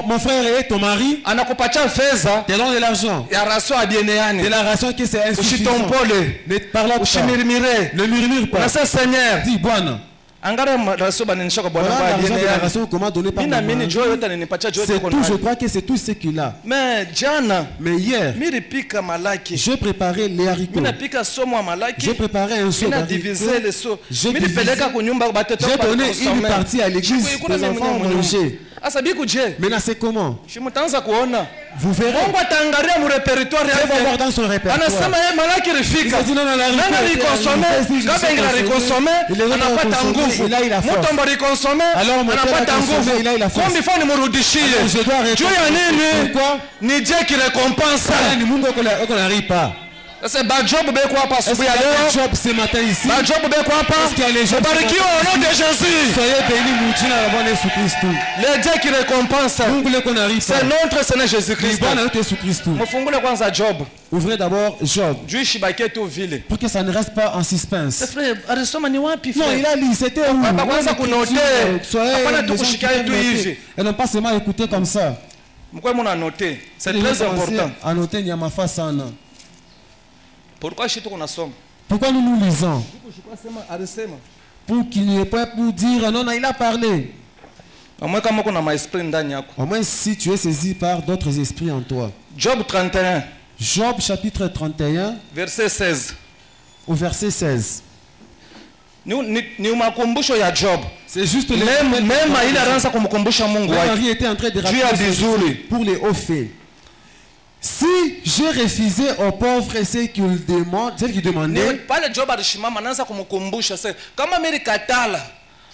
mon frère et ton mari anakupatia fedha, te donne de l'argent, ya ration abieneane, de la ration que c'est insuffisant, usitompole, ne parle pas, usimirmire, ne murmure pas. Sasa Seigneur, dis Bwana, angara ration banisha kwa Bwana ba abieneane, ration comment donner par moi. Mimi joy yote ninipatia joy yote. C'est tout, je crois que c'est tout ce qu'il a. Mais jana, mais hier, mimi pika malaki, je préparais les haricots. Mimi pika somo malaki, je préparais un seau d'haricots. Diviser les seaux. Mimi peleka kunyumba batoto. J'ai donné une partie à l'église, les enfants ont mangé. Asa biku je. Maintenant c'est comment? Shimutanza kuona. Vous verrez. Mungu ataangalia mu répertoire Dieu va voir dans son répertoire. Anasema yeye malaki rifika. Nana rikonsome, kama ingila rikonsome, anapata nguvu. Mtu ambaye rikonsome, anapata nguvu. Kumbi fani murudishie. Juu ya nini? Ni Dieu qui récompense. Ni Mungu ako na ripa. C'est Bajob beko hapa asubuhi ya leo. Job ce matin ici. Bajob beko hapa. Barikiwa au nom de Jésus. Soyez bénis mujina la Bwana Yesu Kristo. Le Dieu qui récompense. Mungu leko na ripa. C'est notre Seigneur Jésus-Christ. Bwana wetu Yesu Kristo. Mfungule kwanza Job. Ouvrez d'abord Job. Juishi bakie tu vile. Pour que ça ne reste pas en suspense. Frère, alisoma ni wapi frère? Non, il a lu, c'était où? Papa kwanza kunoter. Hapana tu kushikia tu hivi. Et non pas seulement écouter comme ça. Mkwe muna noter. C'est très important. Anoter ni amafa sana. Pourquoi je suis nasoma? Pourquoi nous lisons? Pour qu'il n'y ait pas pour dire non, non, il a parlé. Au moins si tu es saisi par d'autres esprits en toi. Job 31. Job chapitre 31. Verset 16. Au verset 16. C'est juste même il a rendu kumkumbusha Mungu wake. Marie était en train de rappeler pour les hauts faits. Si j'ai refusé aux pauvres ce qu'ils demandent, ce qu'ils demandaient, pale Job alishimama anaanza kumkumbusha sasa kama mimi katala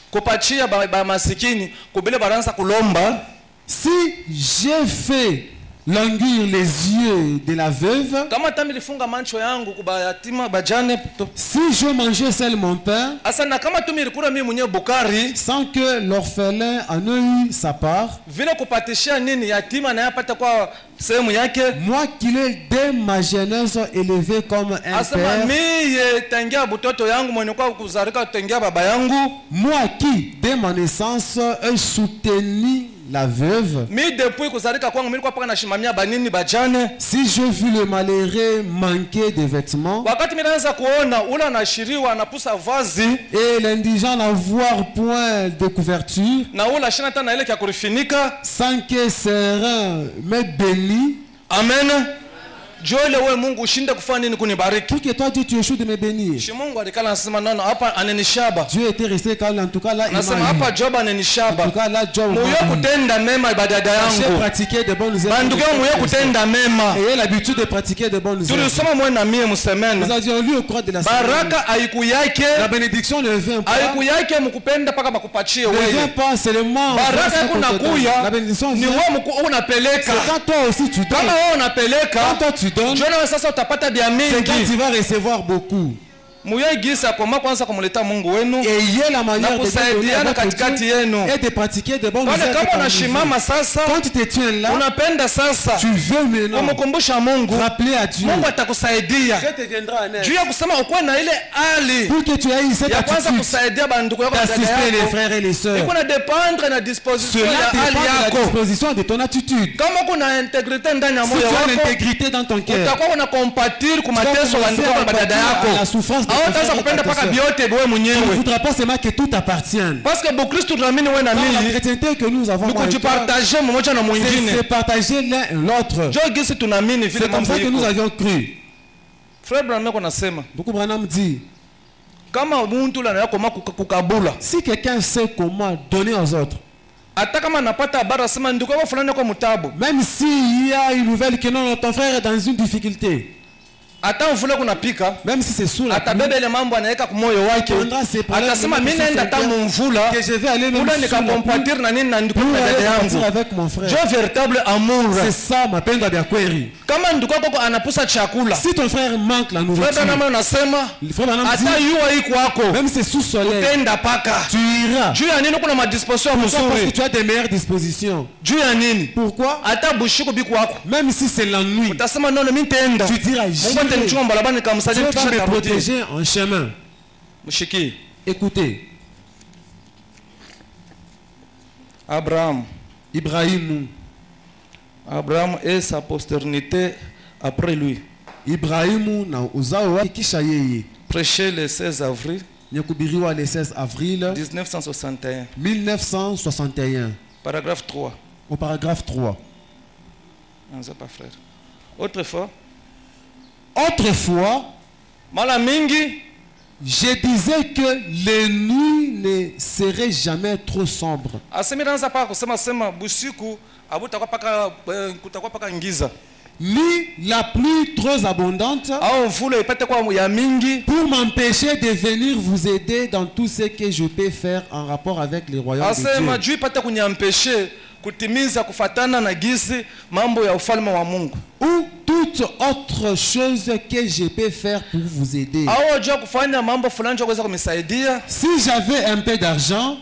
kupatia ba masikini kubele baranza kulomba. Si j'ai fait languir les yeux de la veuve, kama tamilifunga mancho yangu kubayatima bajane, si je mangeais seul mon pain, asa na kama tumilikura mimi mwenyewe bukari, sans que l'orphelin en ait eu sa part, vile kupatishia nini yatima na yapata kwa sehemu yake, moi qui l'ai dès ma jeunesse élevé comme un asa père, mimi tengia butoto yangu mwenye kwa kuzarika tengia baba yangu, moi qui dès ma naissance ai soutenu la veuve, si je vis le malheureux manquer de vêtements et l'indigent n'avoir point de couverture, sans que ses reins me bénissent, amen. Joele we Mungu ushinde kufanya nini kunibariki? Pour que toi Dieu tu échoues de me bénir. Shi Mungu alikala anasema nono hapa ananishaba. Dieu était resté calme en tout cas là il m'a dit. Anasema hapa Job ananishaba. En tout cas là Job. Muyo kutenda mema ibada yangu. J'ai pratiqué de bonnes œuvres. Banduke muyo kutenda mema. Et l'habitude de pratiquer de bonnes œuvres. Tulisoma mwe na mie msemene. Nous avions lu au cours de la semaine. Baraka haikuyake. La bénédiction ne vient pas. Haikuyake mukupenda paka bakupachie wewe. Ne vient pas seulement. Baraka kuna kuya. La bénédiction ni wewe unapeleka. C'est quand toi aussi tu donnes. Kama wewe unapeleka. Quand toi tu donnes. C'est quand tu vas recevoir beaucoup. Et il y a la manière de pratiquer de bonnes œuvres. Quand tu te tiens là, tu veux maintenant rappeler à Dieu. Dieu te viendra en aide. Pour que tu aies cette attitude d'assister les frères et les sœurs. Cela dépend de la disposition de ton attitude. Si tu as l'intégrité dans ton cœur, tu vas commencer à la souffrance de tu ne voudras pas seulement que tout t'appartienne. Parce que la chrétienté que nous avons, c'est partager l'un et l'autre. C'est comme ça que nous avions cru. Frère Branham, beaucoup Branham dit, si quelqu'un sait comment donner aux autres, même s'il y a une nouvelle que non, ton frère est dans une difficulté, même si c'est sous la pluie, que je vais aller même sous avec mon frère. C'est ça ma peine d'Abiakweri. Si ton frère manque la nourriture, il faut même si c'est sous soleil, tu iras. Pourquoi? Parce que tu as des meilleures dispositions. Pourquoi? Même si c'est la nuit, tu diras Dieu va me protéger en chemin. Écoutez. Abraham et sa postérité après lui. Prêché le 16 avril 1961. Paragraphe 3. Au paragraphe 3. Autrefois, Malamingi, Je disais que les nuits ne seraient jamais trop sombres. Ni la pluie trop abondante pour m'empêcher de venir vous aider dans tout ce que je peux faire en rapport avec les royaumes de Dieu. Ou toute autre chose que je peux faire pour vous aider. Si j'avais un peu d'argent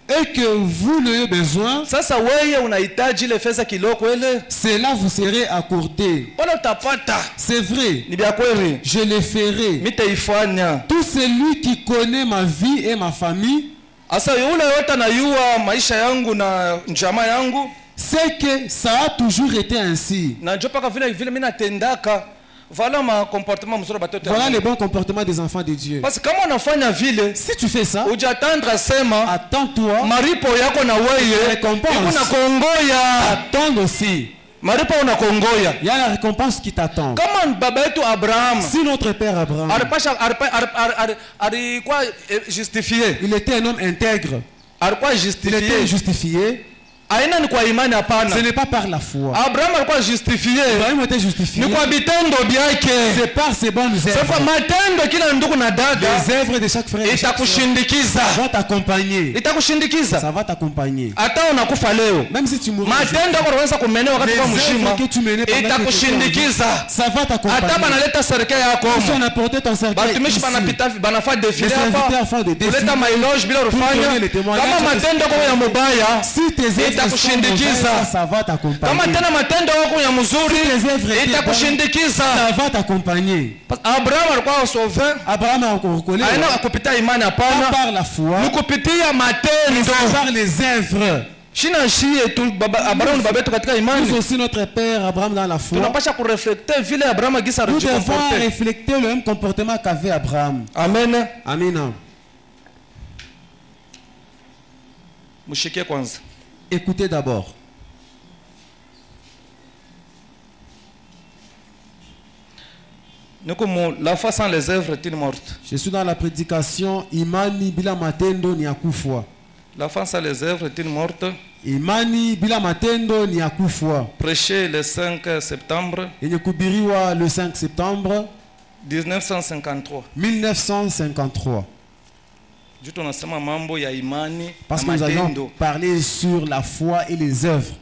et que vous n'ayez besoin, cela vous serait accordé. C'est vrai, je le ferai. Tout celui qui connaît ma vie et ma famille, c'est que ça a toujours été ainsi. Voilà les bons comportements des enfants de Dieu. Parce que si tu fais ça, attends-toi, attends aussi. Il y a la récompense qui t'attend. Si notre père Abraham, il était un homme intègre, il était justifié. Ce n'est pas par la foi. Abraham était justifié. C'est par ses bonnes œuvres. Les œuvres de chaque frère et chaque soeur vont t'accompagner. Ça va t'accompagner. Même si tu mourras, les œuvres que tu menais pendant que tu étais, ça va t'accompagner. Si on a porté ton cercueil ici, les serviteurs font des défis pour donner les témoignages. Si tes œuvres ça va t'accompagner. Ça va t'accompagner. Abraham a reconnu pas par la foi, mais par les œuvres. Nous aussi notre père Abraham dans la foi, nous devons refléter le même comportement qu'avait Abraham. Amen. Amen. Écoutez d'abord. La foi sans les œuvres est morte. Je suis dans la prédication Imani bila matendo ni akufwa. La foi sans les œuvres est morte. Imani bila matendo ni akufwa. Prêché le 5 septembre. Enyekubiriwa le 5 septembre 1953. 1953. Parce que nous allons parler sur la foi et les œuvres.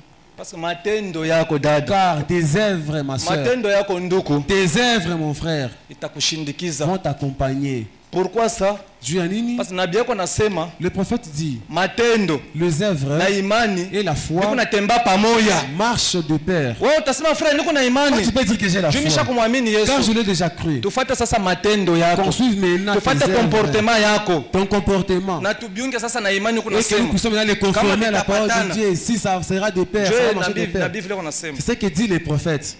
Car tes œuvres, ma soeur, tes œuvres, mon frère, vont t'accompagner. Pourquoi ça? Parce que le prophète dit les œuvres et la foi marchent de pair. Tu peux dire que j'ai la foi car je l'ai déjà cru. Qu'on suive maintenant ton comportement et que nous puissions les conformer à la parole de Dieu. Si ça sera de pair, ça va marcher de pair. C'est ce que dit les prophètes.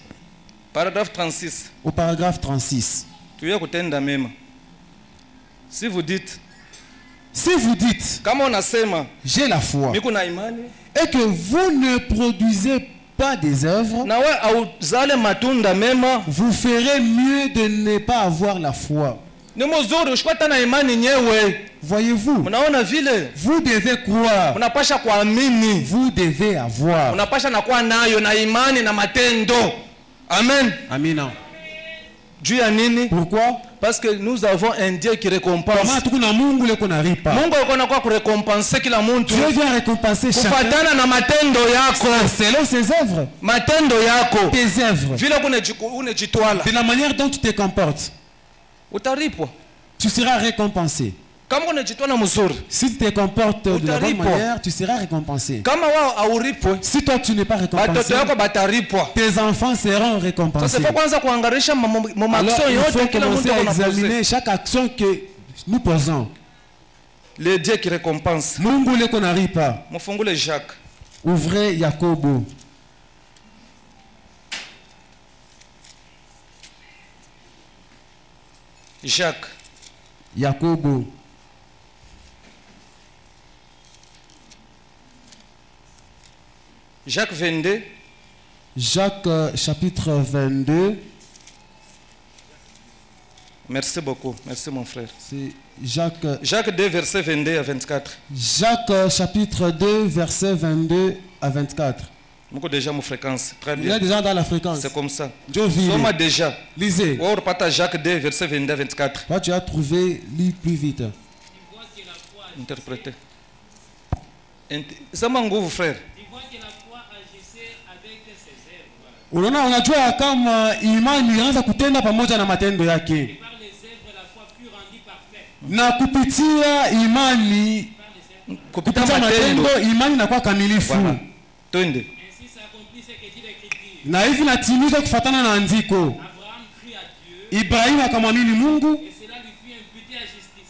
Paragraphe 36. Au paragraphe 36. Si vous dites, j'ai la foi, et que vous ne produisez pas des œuvres, vous ferez mieux de ne pas avoir la foi. Voyez-vous, vous devez croire, vous devez avoir. Amen. Amen. Pourquoi? Parce que nous avons un Dieu qui récompense. Dieu vient récompenser chacun selon ses œuvres. Tes œuvres. De la manière dont tu te comportes, tu seras récompensé. Si tu te comportes de la bonne manière, tu seras récompensé. Si toi tu n'es pas récompensé, tes enfants seront récompensés. Alors il faut commencer à examiner chaque action que nous posons. Le Dieu qui récompense. Jacques. Ouvrez Jacobo. Jacques. Jacobo. Jacques 22. Jacques chapitre 22. Merci beaucoup. Merci mon frère. C'est Jacques. Jacques 2, verset 22 à 24. Jacques chapitre 2, verset 22 à 24. Déjà mon fréquence. Très bien. Il est déjà dans la fréquence. C'est comme ça. Soma déjà. Lisez. Or pata Jacques 2, verset 22 à 24. Toi tu as trouvé, lis plus vite. Interprétez. Ça m'a engoué, frère. Unaona unajua kama imani inaanza kutenda pamoja na matendo yake. Na kupitia imani, kupitia matendo imani inakuwa kamilifu. Twende. Na hivi natimiza kufuatana na andiko. Ibrahimu akamwamini Mungu.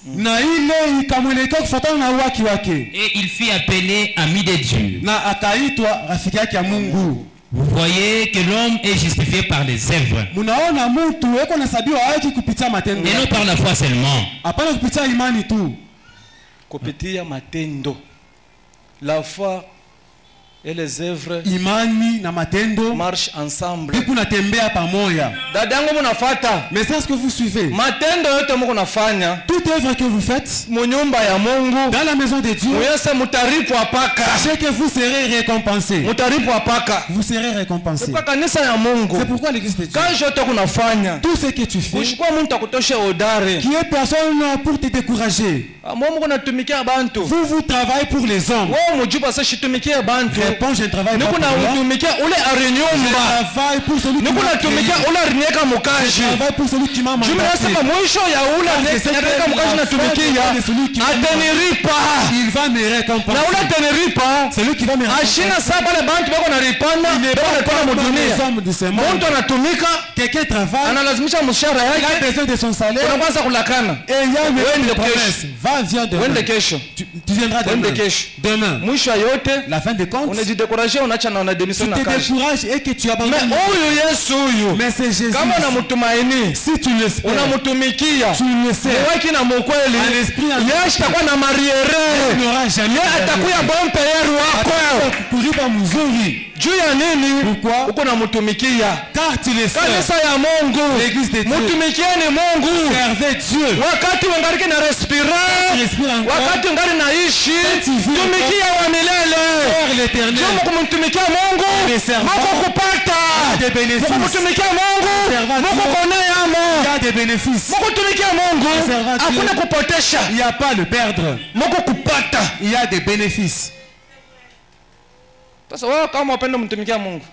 Na ile ikamwelekea kufuatana na haki wake. Et il fut appelé ami de Dieu. Na akaitwa rafiki yake ya Mungu. Vous voyez que l'homme est justifié par les œuvres. Munaona mtu yuko nasabiwa haki kupitia matendo. Et non par la foi seulement. Hapana kupitia imani tu. Kupitia matendo. La foi et les œuvres imani na matendo marchent ensemble. Kuna tembea pamoja. Dadangu mnafuata. Mais c'est ce que vous suivez. Matendo yote mko nafanya. Toute œuvre que vous faites mu nyumba ya Mungu. Dans la maison de Dieu. Muyese mutaripu apaka. Sachez que vous serez récompensés. Mutaripu apaka. Vous serez récompensés. C'est pourquoi kanisa ya Mungu. C'est pourquoi l'église de Dieu. Quand je te kunafanya. Tout ce que tu fais. Ushikwa mtu akutoshe odare. Qui est personne pour te décourager. Mungu kunatumikia bantu. Vous travaillez pour les hommes. Wewe mjupa sasa shitumikia bantu. Réponds, je travaille pour les hommes. Je travaille pour celui qui m'a créé. Je travaille pour celui qui m'a mandaté. Il va me récompenser. Celui qui va me récompenser. Quelqu'un travaille. Il a besoin de son salaire. Et il y a une promesse. Va, viens demain. Tu viendras demain. La fin de compte. Tu te décourages et que tu abandonnes. Mais c'est Jésus. Si tu l'espères, tu le sais. Un esprit en il n'aura jamais pourquoi? Car tu le sais. L'église de Dieu. Servez Dieu. Wakati wangaliki na respire. Wakati wangali naishi. Tumikia wa milele. Jomo kumtumikia Mungu. Mungu kupata. Mungu kutumikia Mungu. Mungu koneyamo. Il y a des bénéfices. Mungu kutumikia Mungu. Hakuna kupotesha. Il n'y a pas le perdre. Mungu kupata. Il y a des bénéfices.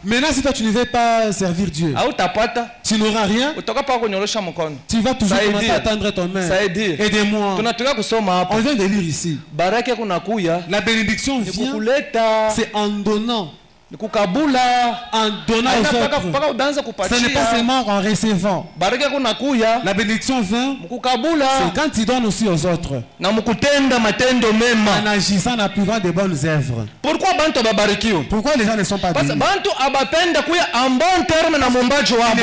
Maintenant, si toi tu ne veux pas servir Dieu, tu n'auras rien. Tu vas toujours commencer à tendre ton main. Aidez-moi. On vient de lire ici. La bénédiction vient, c'est en donnant. En donnant aux autres. Ce n'est pas seulement en recevant. La bénédiction vient, c'est quand tu donnes aussi aux autres. En agissant, en appliquant de bonnes œuvres. Pourquoi les gens ne sont pas bénis? Ils ne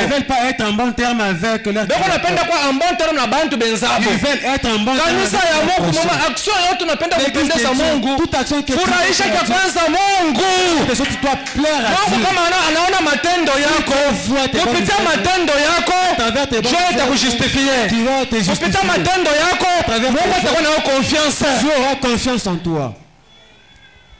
veulent pas être en bon terme avec leur créateur. Ils veulent être en bon terme avec leur toute action que tu fais, plaire à Dieu. Anaona matendo yako. Kupitia matendo yako Dieu atakujustifier. Kupitia matendo yako Mungu atakuwa na confiance. Dieu aura confiance en toi.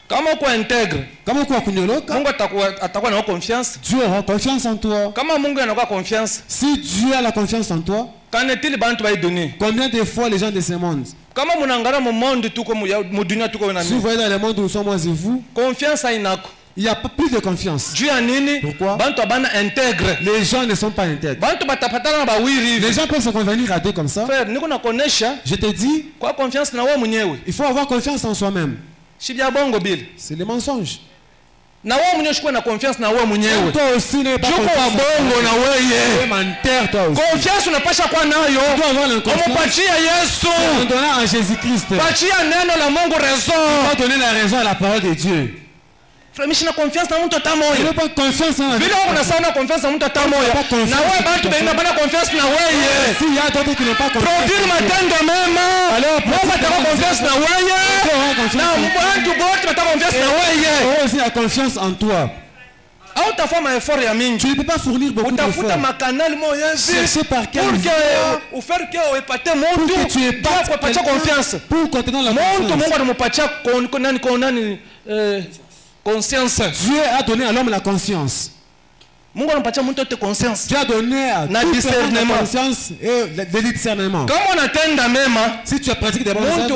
Kama uko intègre, kama uko kunyoloka, Mungu atakuwa na confiance. Dieu aura confiance en toi. Kama Mungu anakuwa confiance, si Dieu a la confiance en toi, qu'en est-il bantu ba donner? Combien de fois les gens de ce monde? Kama munangara mu monde tuko mu dunia tuko na si vous voyez dans le monde où nous sommes moi et vous, confiance hainako. Il n'y a pas plus de confiance. Pourquoi? Les gens ne sont pas intègres. Les gens peuvent se convenir à deux comme ça. Je te dis, il faut avoir confiance en soi-même. C'est le mensonge. Toi aussi n'es pas confiance unapasha kuwa nayo. Omupatia Yesu. En donnant à Jésus-Christ. Patia neno la Mungu raison. Tu vas donner la raison à la parole de Dieu. Frère, confiance na mtu atamoya. Je n'ai pas confiance en vile unasana confiance na mtu atamoya. Na wewe bantu bengine bana confiance na wewe. Si il y a d'autres qui n'ont pas confiance. Produire matendo mema. Alors, Mungu ataka confiance na wewe. Na bantu bote bataka confiance na wewe. Wewe aussi a confiance en toi. Tu ne peux pas fournir beaucoup d'efforts. Chercher par quel moyen pour que tu épates confiance. Pour contenir la confiance. Dieu a donné à l'homme la conscience. Dieu a donné à tout la conscience et le discernement. Si tu as pratiqué des bonnes œuvres,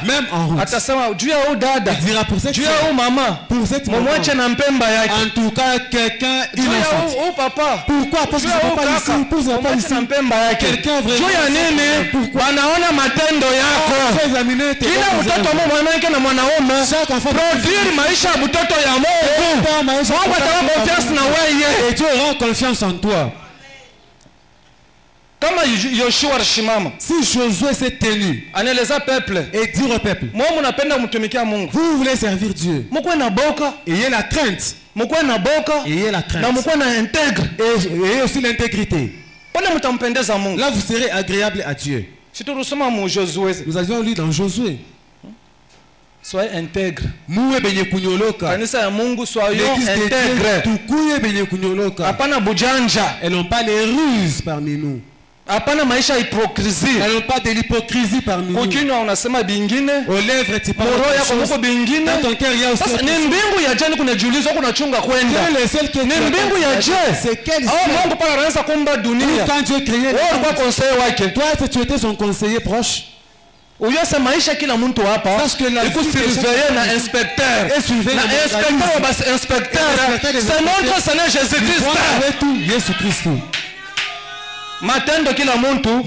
même en route, il dira pour cette maman, pour cette maman, en tout cas quelqu'un innocent. Pourquoi? Parce que ce n'est pas ici. Pour ce n'est pas ici. Quelqu'un vraiment. Pourquoi? Chaque enfant et Dieu aura confiance en toi. Si Josué s'est tenu et dit au peuple, vous voulez servir Dieu, ayez la crainte, ayez la crainte, et aussi l'intégrité. Là vous serez agréable à Dieu. Nous avions lu dans Josué. Soyez intègre. L'église intègre. Elles n'ont pas les ruses parmi nous. Elles n'ont pas de l'hypocrisie parmi nous. Aux lèvres tu parles dans ton cœur il y a aussi c'est quel quand Dieu créait toi tu étais son conseiller proche. Parce que la vie surveiller na inspecteur. C'est notre Seigneur Jésus-Christ.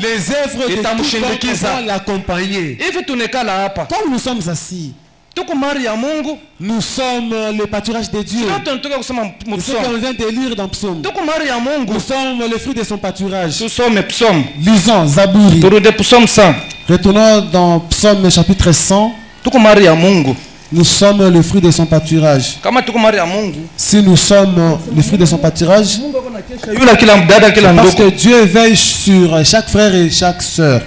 Les œuvres de tout vont l'accompagner. Comme nous sommes assis, nous sommes le pâturage de Dieu. Ce qu'on vient de lire dans Psaume. Nous sommes le fruit de son pâturage. Lisons Zabouri. Retournons dans Psaume chapitre 100. Nous sommes le fruit de son pâturage. Si nous sommes le fruit de son pâturage, parce que Dieu veille sur chaque frère et chaque sœur.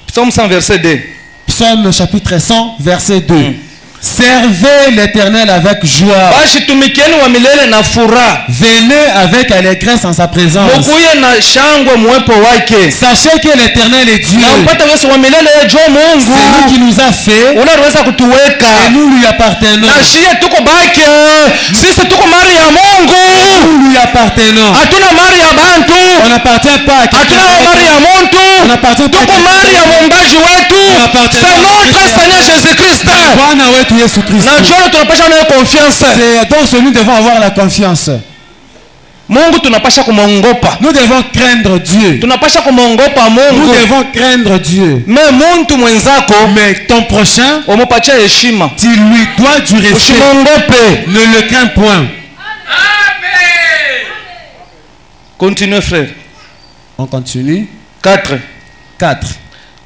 Psaume 100 verset 2. Psaume chapitre 100 verset 2. Servez l'Éternel avec joie. Venez avec allégresse en sa présence. Sachez que l'Éternel est Dieu. C'est lui qui nous a fait. Et nous lui appartenons. Nous lui appartenons. On n'appartient pas à quelqu'un. On n'appartient pas à quelqu'un. C'est notre Seigneur Jésus-Christ. C'est dans ce nous devons avoir la confiance. Nous devons craindre Dieu. Nous devons craindre Dieu. Mais ton prochain, tu lui dois du respect. Ne le crains point. Continuez frère. On continue. 4.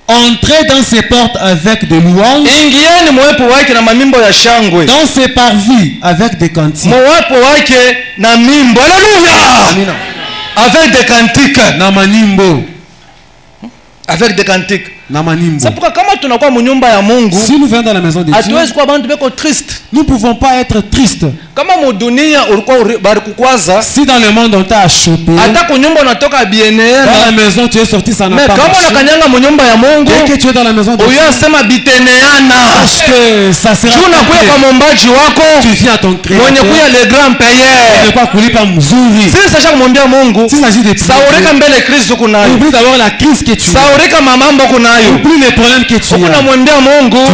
Entrez dans ses portes avec de louanges. Dans ses parvis avec des cantiques. Alléluia. Avec des cantiques. Avec des cantiques. C'est pourquoi si nous venons dans la maison de Dieu, nous ne pouvons pas être tristes. Si dans le monde on t'a chopé, dans la maison tu es sorti, ça n'a pas marché. Dès que tu es dans la maison de Dieu, sache que ça sera tu viens à ton créateur. Ne pas couler par Mzuri. S'il s'agit de prier, oublie d'abord la crise que tu as. Oublie les problèmes que tu as. Tu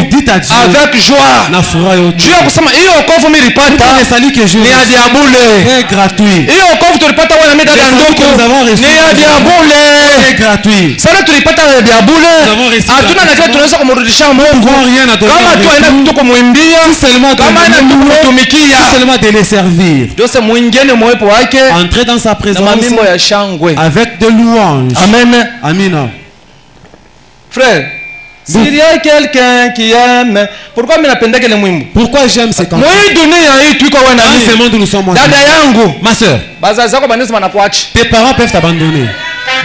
dis à Dieu avec joie. Dieu akusema hiyo wokovu nilipata le salut que je ni ya diabule est gratuit. Hiyo wokovu tulipata wana mida ya ndugu ni ya diabule est gratuit. Sasa tulipata ya diabule hatuna na kitu tunaweza kumrudishia Mungu kama tu aenda kumwimbia kama aenda kumtumikia seulement de les servir. Jose mwingine mwepo wake entrer dans sa présence na mambo ya shangwe avec de louanges. Amen. Amina. Frère, s'il y a quelqu'un qui aime, pourquoi je n'appelle pas le mwimbo? Pourquoi j'aime ces cantiques? Dans ce monde nous sommes. Dada yangu, ma soeur, bazazi zako banesi banakuacha. Tes parents peuvent t'abandonner.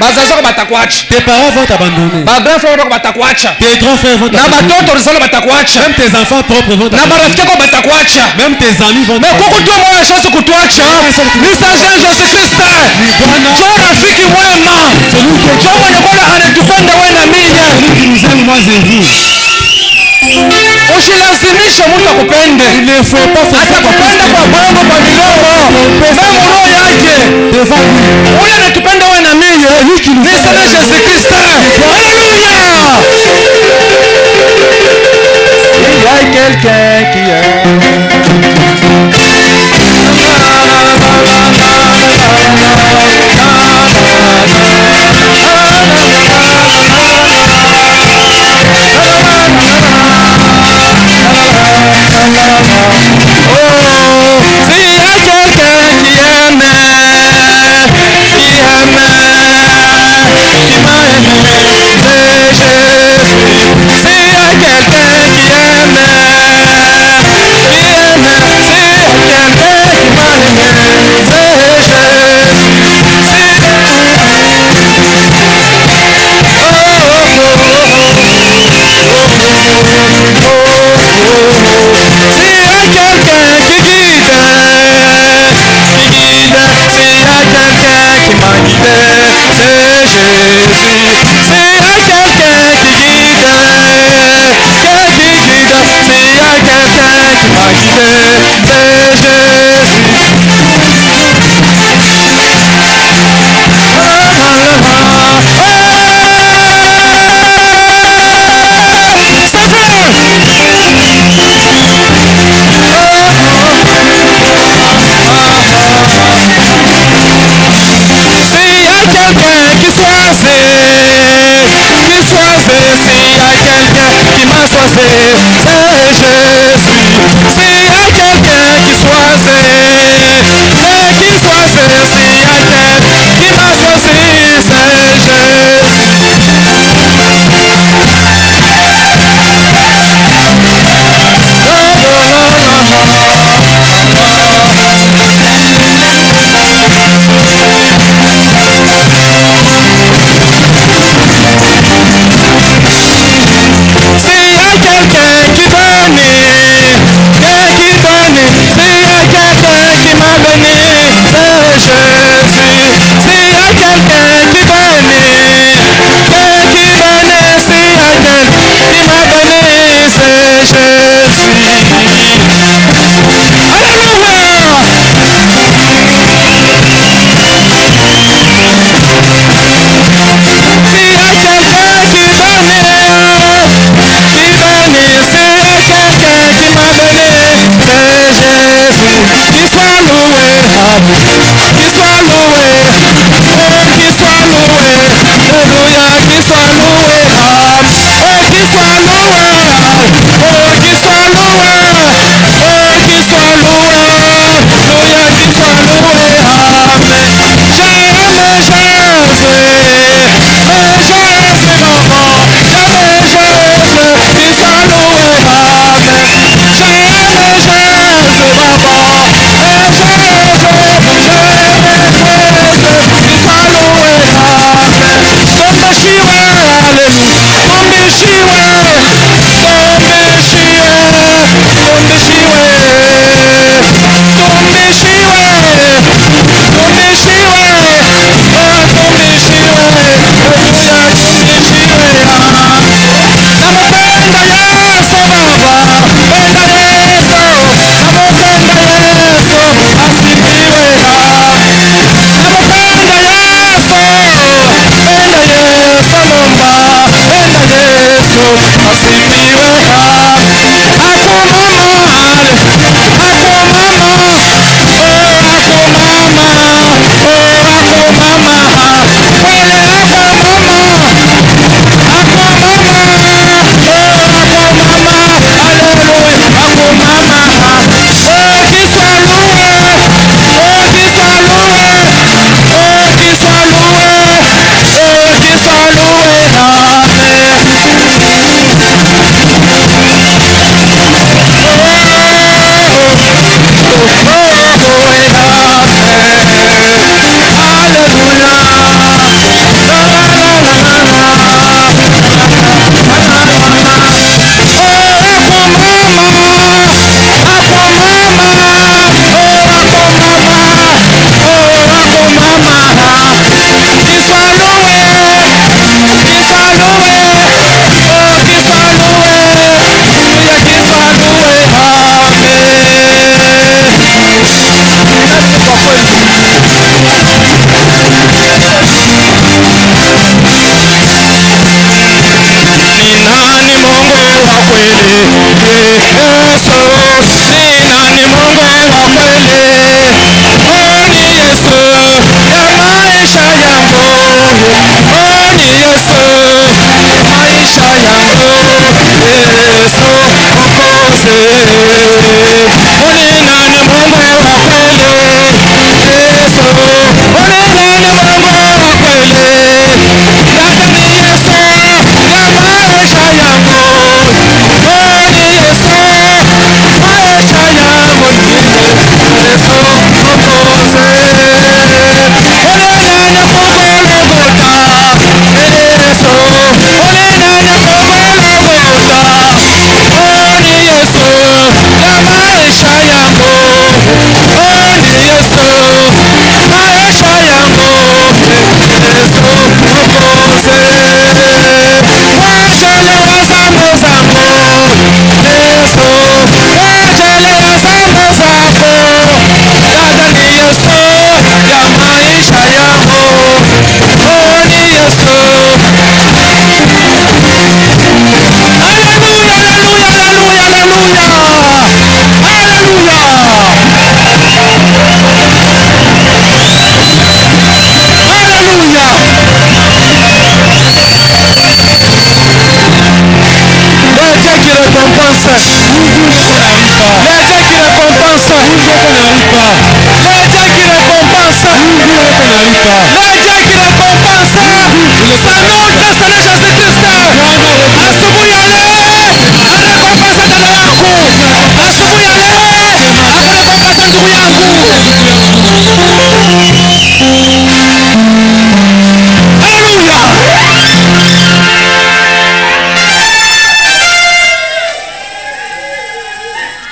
bazazako batakwacha. Tes parents vont t'abandonner. Ba grand frère bako batakwacha. Tes grands frères vont Na t'abandonner. batoto rizalo batakwacha. Même tes enfants propres vont Na t'abandonner. barafiki yako batakwacha. Même tes amis vont Mais t'abandonner. kuku tu moyo chance kutuacha. Ni Seigneur Jésus Christ. Jo rafiki mwema. Jo mwenye kwa anatupenda wewe na mimi. Celui qui nous aime, moi et vous. Usilazimishe mtu akupende. Il ne faut pas faire Hata kupenda kwa bongo kwa midomo. Wewe roho yake. devant lui. Ule anatupenda wewe na mimi. Ni Seigneur Jésus Christ. Alléluia. Il y a quelqu'un qui c'est Jésus, c'est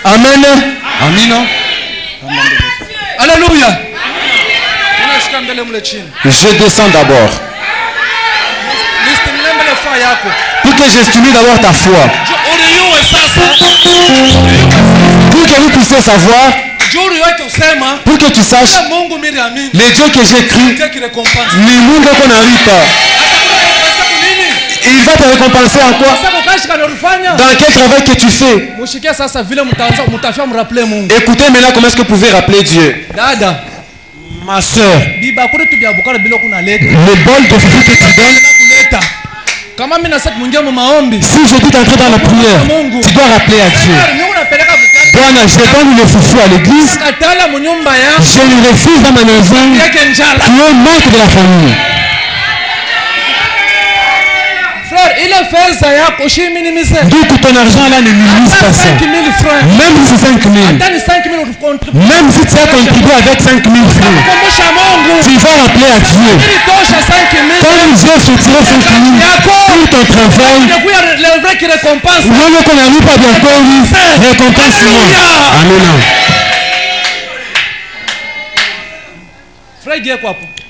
Amen. Amina. Alléluia. Je descends d'abord. Pour que j'estime d'abord ta foi. Pour que vous puissiez savoir. Pour que tu saches. Les dieux que j'écris. Ni monde qu'on n'arrive pas. Il va te récompenser en quoi? Dans quel travail que tu fais? Écoutez maintenant comment est-ce que vous pouvez rappeler Dieu. Ma soeur, le bol de fruits que tu donnes, si je dis d'entrer dans la prière, tu dois rappeler à Dieu. Bwana, je donne le foufou à l'église, je lui refuse dans ma maison qui est manque de la famille. Donc ton argent là ne minimise pas ça. Même si c'est 5 000. Même si tu as contribué avec 5 000 francs, tu vas rappeler à Dieu. Comme Dieu se tire 5 000 pour ton travail, non, qu'on n'arrive pas bien encore, récompense-moi. Amen.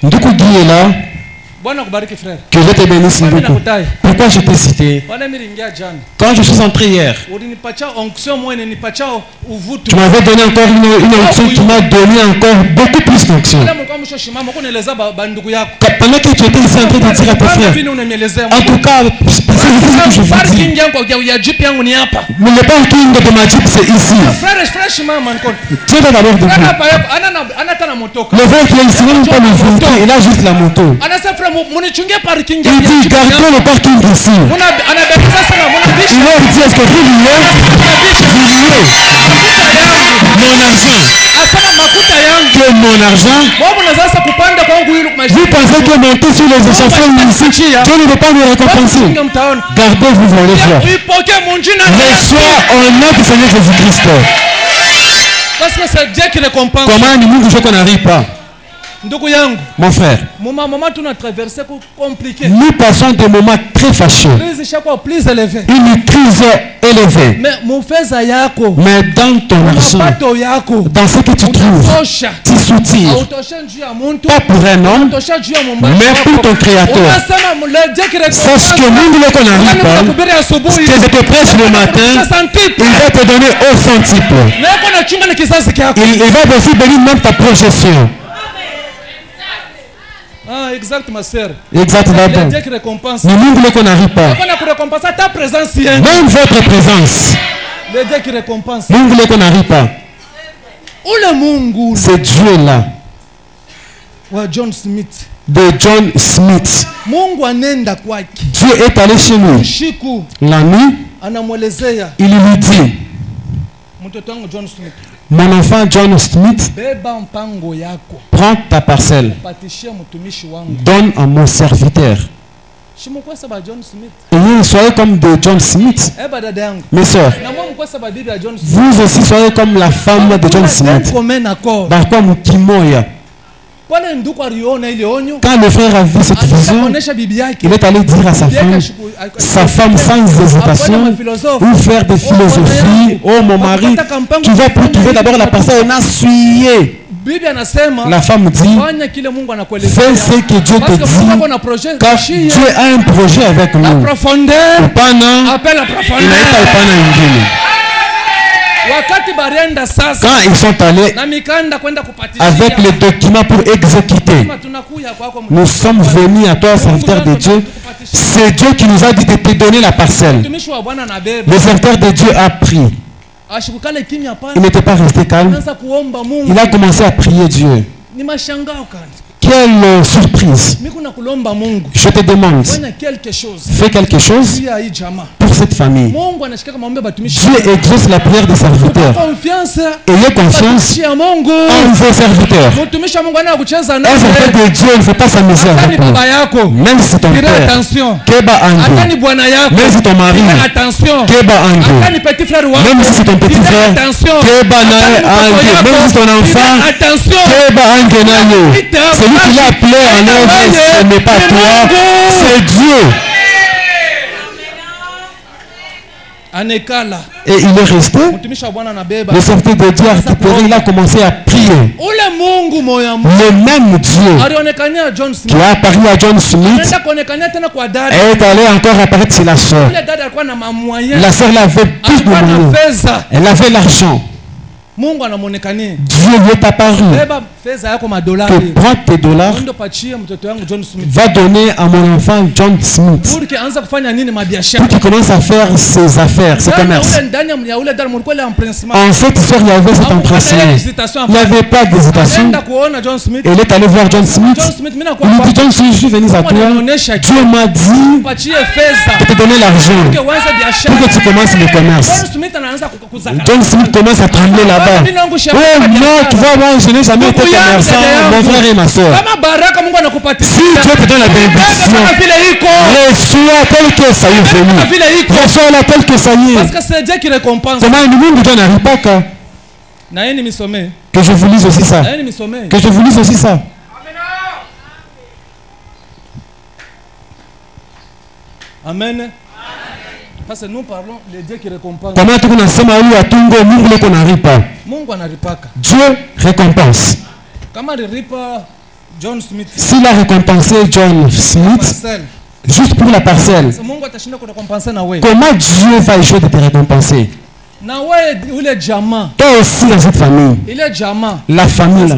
Ndoukou Guy est là. Que Dieu te bénisse beaucoup. Pourquoi je t'ai cité? Quand je suis entré hier, tu m'avais donné encore une onction qui m'a donné encore beaucoup plus d'onction. Pendant que tu étais ici en train de dire à tes frères, en tout cas, c'est ce que je vous dis. Mais le parking de ma Jeep, c'est ici. Tiens d'abord debout. Le frère qui est ici, il n'a pas le véhicule, il a juste la moto. Il dit gardez le parking ici. Il leur dit est-ce que vous louez? Mon argent. Que mon argent. Vous pensez que monter sur les échafaudés ici, Dieu ne veut pas nous récompenser. Gardez vous allez voir. Reçois au nom du Seigneur Jésus-Christ. Parce que c'est Dieu qui récompense. Comment nous qu'on n'arrive pas? Mon frère, nous passons des moments très fâcheux, une crise élevée. Mais dans ton argent, dans ce que tu trouves, tu soutires pas pour un homme, mais pour ton Créateur. Sache que nous ne qu'on n'arrive pas, ce que je te prêche le matin, il va te donner au centuple. Il va aussi bénir même ta projection. Ah, exact, ma soeur. Exactement. C'est Dieu qui récompense. Mais nous voulons qu'on n'arrive pas. Ta présence. Même votre présence. C'est Dieu qui récompense. Nous voulons qu'on n'arrive pas. C'est Dieu là. John Smith. De John Smith. Dieu est allé chez nous. La nuit. Il lui dit. Mon enfant John Smith, prends ta parcelle, donne à mon serviteur. Et soyez comme de John Smith. Mes soeurs, vous aussi soyez comme la femme de John Smith. Quand le frère a vu cette vision, il est allé dire à sa femme sans hésitation, ou faire des philosophies: oh mon mari, tu vas pour trouver d'abord la parcelle, on a essuyé. La femme dit: fais ce que Dieu te dit, car Dieu a un projet avec nous. Quand ils sont allés avec les documents pour exécuter, nous sommes venus à toi, serviteur de Dieu. C'est Dieu qui nous a dit de te donner la parcelle. Le serviteur de Dieu a pris. Il n'était pas resté calme. Il a commencé à prier Dieu. Quelle surprise! Je te demande, fais quelque chose pour cette famille. Dieu exauce la prière des serviteurs. Ayez confiance en vos serviteurs. Un serviteur de Dieu ne fait pas s'amuser avec vous. Même si ton père, Keba Ango. Même si ton mari, Keba Ango. Même si c'est ton petit frère, Keba Ango. Même si ton enfant, Keba Ango. Celui qui l'a appelé en œuvre, ce n'est pas toi, c'est Dieu. Et il est resté. Le serviteur de Dieu a récupéré, il a commencé à prier. Le même Dieu qui a apparu à John Smith est allé encore apparaître sur la soeur. La soeur avait plus de moyens. Elle avait l'argent. Dieu lui est apparu que prends tes dollars, va donner à mon enfant John Smith pour qu'il commence à faire ses affaires, ses commerces. En cette histoire, il y avait cet empressement. Il n'y avait pas d'hésitation. Et il est allé voir John Smith. Il lui dit: John Smith, je suis venu à toi. Dieu m'a dit de te donner l'argent pour que tu commences le commerce. John Smith commence à trembler là-bas. Oh non, tu vois, moi je n'ai jamais été commerçant, mon frère et ma soeur. Si Dieu te donne la bénédiction, reçois tel que ça y est venu. Reçois-la tel que ça y est. Parce que c'est Dieu qui récompense. Comment nous ne n'arrive pas que je vous lise aussi ça. Que je vous lise aussi ça. Amen. Parce que nous parlons de Dieu qui récompense. Comment tu connais ça, Marie, à Tungo, nous qu'on n'arrive pas. Dieu récompense. S'il a récompensé John Smith, juste pour la parcelle, comment Dieu va échouer de te récompenser? Toi aussi dans cette famille, la famille là.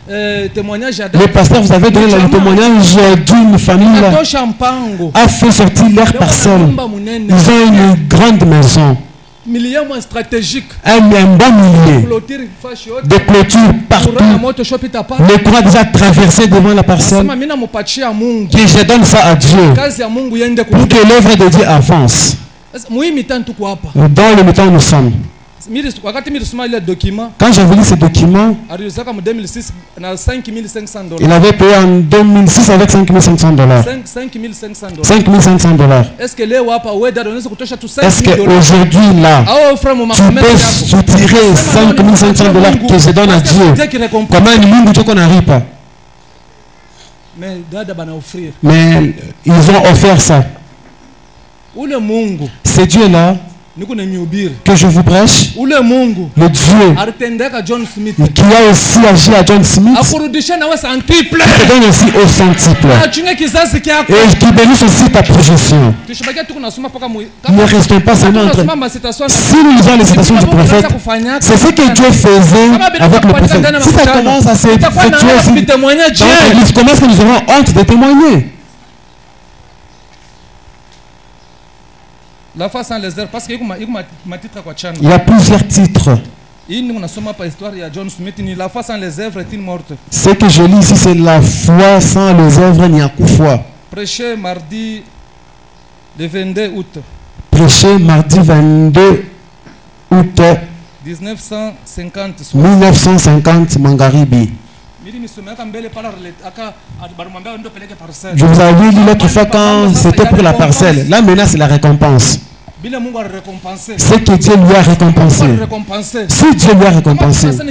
Le pasteur vous avez donné le témoignage d'une famille là, a fait sortir leur parcelle. Ils ont une grande maison, un bon millier de clôtures partout. Le courant a déjà traversé devant la parcelle. Que je donne ça à Dieu pour que l'œuvre de Dieu avance. Dans le mi-temps nous sommes. Quand j'avais lu ce document, il avait payé en 2006 avec $5,500. $5,500. Est-ce qu'aujourd'hui là, tu peux soutirer $5,500 que je donne à Dieu? Comment nous qu'on n'arrive pas? Mais ils ont offert ça. C'est Dieu là que je vous prêche, le Dieu qui a aussi agi à John Smith, qui te donne aussi au centuple et qui bénisse aussi ta projection. Ne restons pas seulement en train. Si nous lisons les citations du prophète, c'est ce que Dieu faisait avec le prophète. Si ça commence à s'effectuer aussi dans l'Église, comment est-ce que nous aurons honte de témoigner? La foi sans les œuvres, parce que il y a plusieurs titres. Ce que je lis ici, c'est la foi sans les œuvres, il n'y a que foi. Prêché mardi le 22 août. Prêché mardi 22 août 1950, Mangaribi. Je vous avais dit l'autre fois quand c'était pour la parcelle. Là maintenant c'est la récompense. Ce que Dieu lui a récompensé. Si Dieu lui a récompensé. Si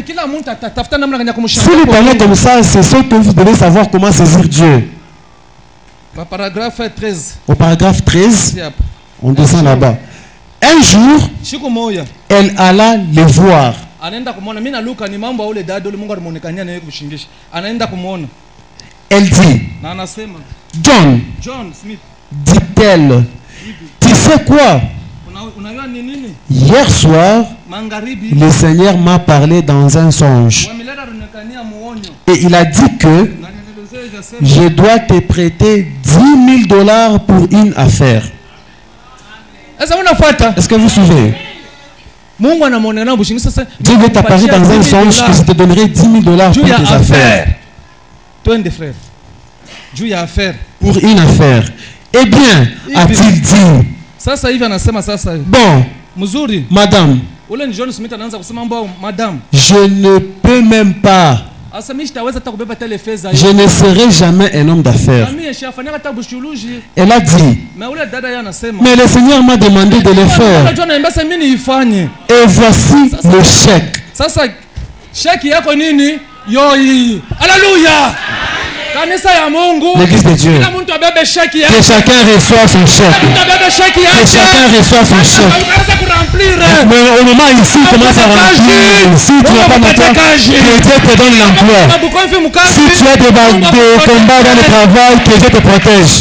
vous parlez comme ça, c'est ce que vous devez savoir comment saisir Dieu. Au paragraphe 13, on descend là-bas. Un jour, elle alla les voir. Elle dit, John, dit-elle, tu sais quoi? Hier soir, le Seigneur m'a parlé dans un songe. Et il a dit que je dois te prêter $10,000 pour une affaire. Est-ce que vous suivez? Dieu veut t'apparaître dans un songe que je te donnerai $10,000 pour tes affaires. Pour une affaire. Eh bien, a-t-il dit, bon, madame, je ne peux même pas. Je ne serai jamais un homme d'affaires. Elle a dit, mais le Seigneur m'a demandé de le faire. Et voici le chèque. Alléluia. L'église de Dieu. Que chacun reçoive son chèque. Que chacun reçoive son chèque. Mais au moment ici, il commence à remplir. Si tu n'as pas d'emploi, que Dieu te donne l'emploi. Si tu as des combats dans le travail, que Dieu te protège.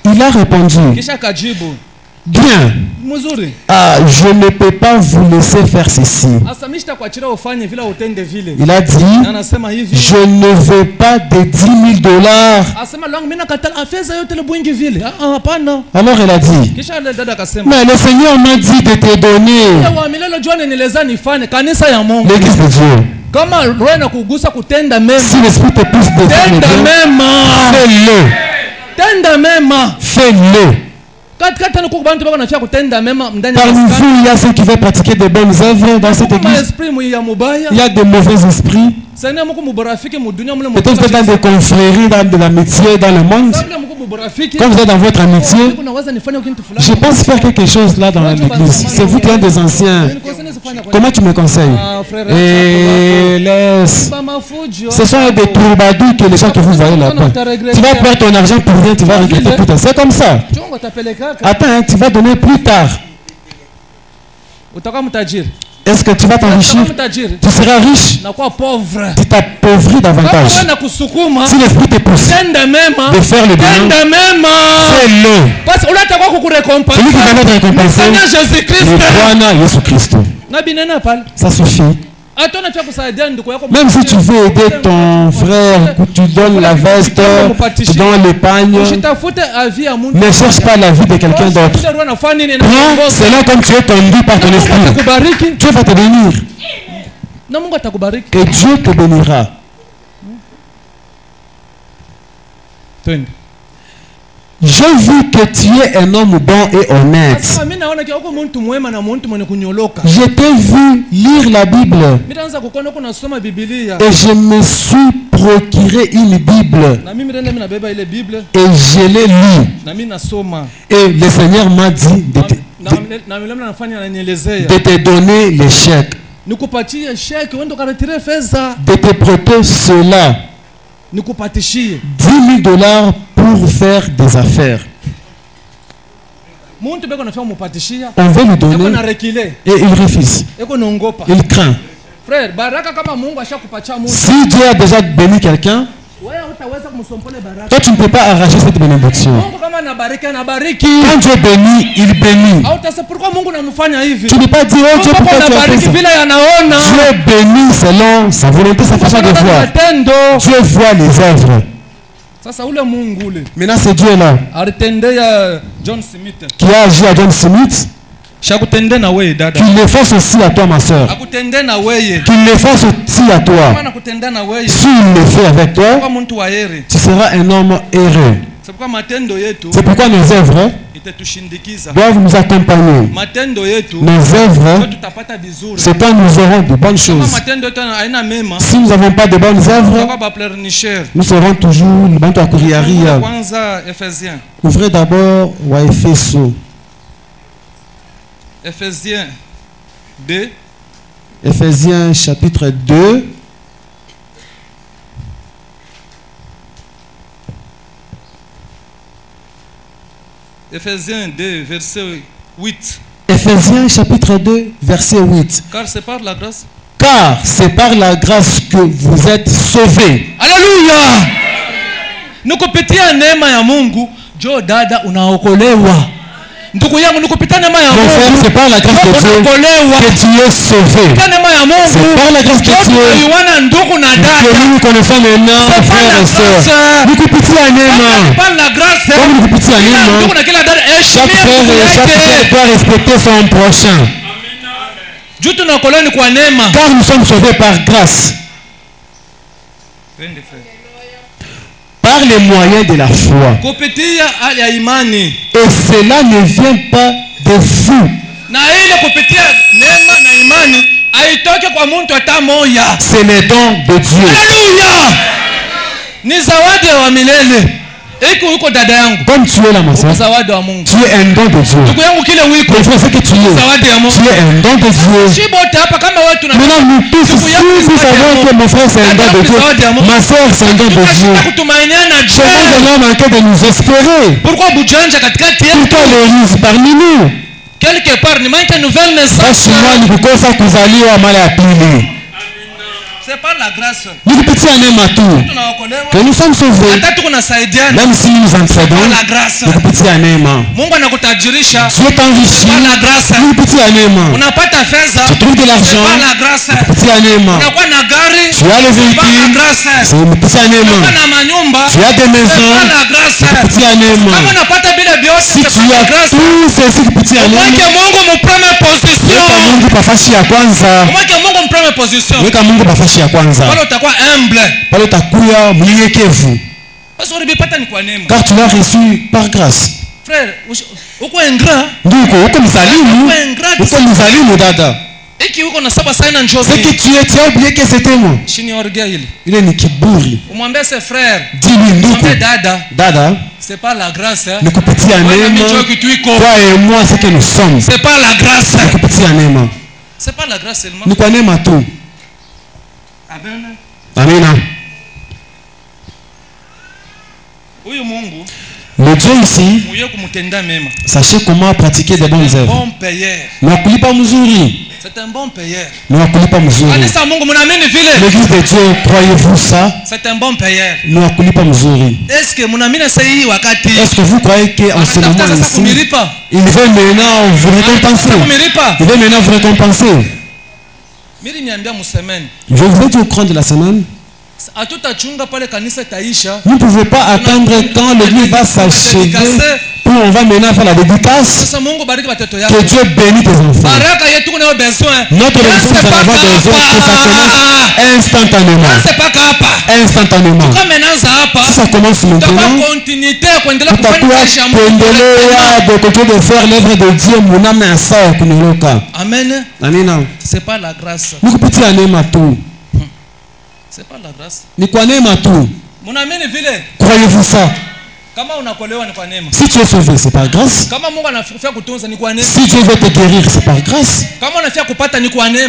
Il a répondu, bien, je ne peux pas vous laisser faire ceci. Il a dit, je ne veux pas de $10,000. Alors elle a dit, mais le Seigneur m'a dit de te donner. L'église de Dieu. Si l'esprit te pousse de faire le bien, fais-le. Fais-le. Parmi vous, il y a ceux qui veulent pratiquer de bonnes œuvres dans cette église. Il y a de mauvais esprits. Peut-être vous êtes dans des confréries, dans de l'amitié, dans le monde. Quand vous êtes dans votre amitié, je pense faire quelque chose là dans l'église. C'est vous qui êtes des anciens. Comment tu me conseilles? Et laisse. Ce sont des troubadours que les gens que vous voyez là-bas. Tu vas perdre ton argent pour rien, tu vas regretter plus tard. C'est comme ça. Attends, hein, tu vas donner plus tard. Est-ce que tu vas t'enrichir? Tu seras riche. Tu t'appauvris davantage. Si l'esprit te pousse de faire le bien, fais-le. Celui qui va être récompensé, le Bwana Jésus-Christ. Ça suffit. Même si tu veux aider ton frère, tu donnes la veste, tu donnes l'épargne, ne cherche pas la vie de quelqu'un d'autre. Prends cela comme tu es tendu par ton esprit. Dieu va te bénir. Et Dieu te bénira. J'ai vu que tu es un homme bon et honnête. Je t'ai vu lire la Bible. Et je me suis procuré une Bible. Et je l'ai lue. Et le Seigneur m'a dit de te donner les chèques. De te prêter cela. $10,000 pour faire des affaires. On veut lui donner et il refuse. Il craint. Si Dieu a déjà béni quelqu'un, toi tu ne peux pas arracher cette bénédiction. Quand Dieu bénit, il bénit. Tu ne peux pas dire, oh Dieu, pourquoi tu as fait ça? Dieu bénit selon sa volonté, sa façon de voir. Dieu voit les œuvres. Maintenant c'est Dieu là qui a agi à John Smith. Qu'il le fasse aussi à toi, ma soeur. Qu'il le fasse aussi à toi. S'il le fait avec toi, tu seras un homme heureux. C'est pourquoi nos œuvres doivent nous accompagner. Nos œuvres, c'est quand nous aurons de bonnes choses. Si nous n'avons pas de bonnes œuvres, nous serons toujours le bantu à Kuriaria. Ouvrez d'abord à Ephéso. Ephésiens 2. Ephésiens chapitre 2. Ephésiens 2, verset 8. Ephésiens chapitre 2, verset 8. Car c'est par la grâce. Car c'est par la grâce que vous êtes sauvés. Alléluia. Nukupitia neema ya Mungu, jo dada unaokolewa. Ndugu yangu nukupitia neema ya Mungu. Mon frère, c'est par la grâce de Dieu que tu es sauvé. C'est par la grâce de Dieu que nous nous connaissons maintenant, frères et sœurs. Nukupitia neema. Comme nukupitia neema, chaque frère et chaque sœur doit respecter son prochain. Car nous sommes sauvés par grâce. Par les moyens de la foi. Et cela ne vient pas de vous. C'est les dons de Dieu. Alléluia. Comme tu es là, ma soeur, tu es un don de Dieu. Le frère, c'est que tu es un don de Dieu. Maintenant, nous tous ici, nous savons que mon frère, c'est un don de Dieu. Ma soeur, c'est un don de Dieu. Seulement, nous avons manqué de nous espérer. Pourquoi l'église parmi nous? Quelque part, nous manquons une nouvelle naissance. C'est par la grâce que nous sommes sauvés. Même si nous entraînons, Dieu t'enrichit. Tu trouves de l'argent. Tu as le véhicule. Tu as des maisons. Si tu as tout ceci, ya kwanza pale utakuya mnyenyekevu car tu l'as reçu par grâce. Frère, uko mzalimu dada. Ce que tu es, tu as oublié que c'était moi. Il est ni kiburi. Dis-lui ndugu dada, c'est pas la grâce. Nikupitia neema. Toi et moi c'est que nous sommes. C'est pas la grâce. Nikupitia neema. C'est pas la grâce seulement. Ni kwa neema tu. Amen. Amina. Le Dieu ici, sachez comment pratiquer des bonnes œuvres. C'est un bon payeur. L'église de Dieu, croyez-vous ça? C'est un bon payeur. Est-ce que vous croyez qu'en ce moment ici, il veut maintenant vous récompenser? Il veut maintenant vous récompenser. Je vous ai dit au cours de la semaine, vous ne pouvez pas attendre quand l'église va s'achever pour on va maintenant faire la dédicace. Que Dieu bénisse tes enfants. Notre bénédiction, nous en avons besoin que ça commence instantanément. Instantanément. Si ça commence maintenant, de faire l'œuvre de Dieu, mon âme est ça. Amen. Amen. C'est pas la grâce. C'est pas la grâce. Croyez-vous ça? Si tu es sauvé, c'est par grâce. Si Dieu veut te guérir, c'est par grâce.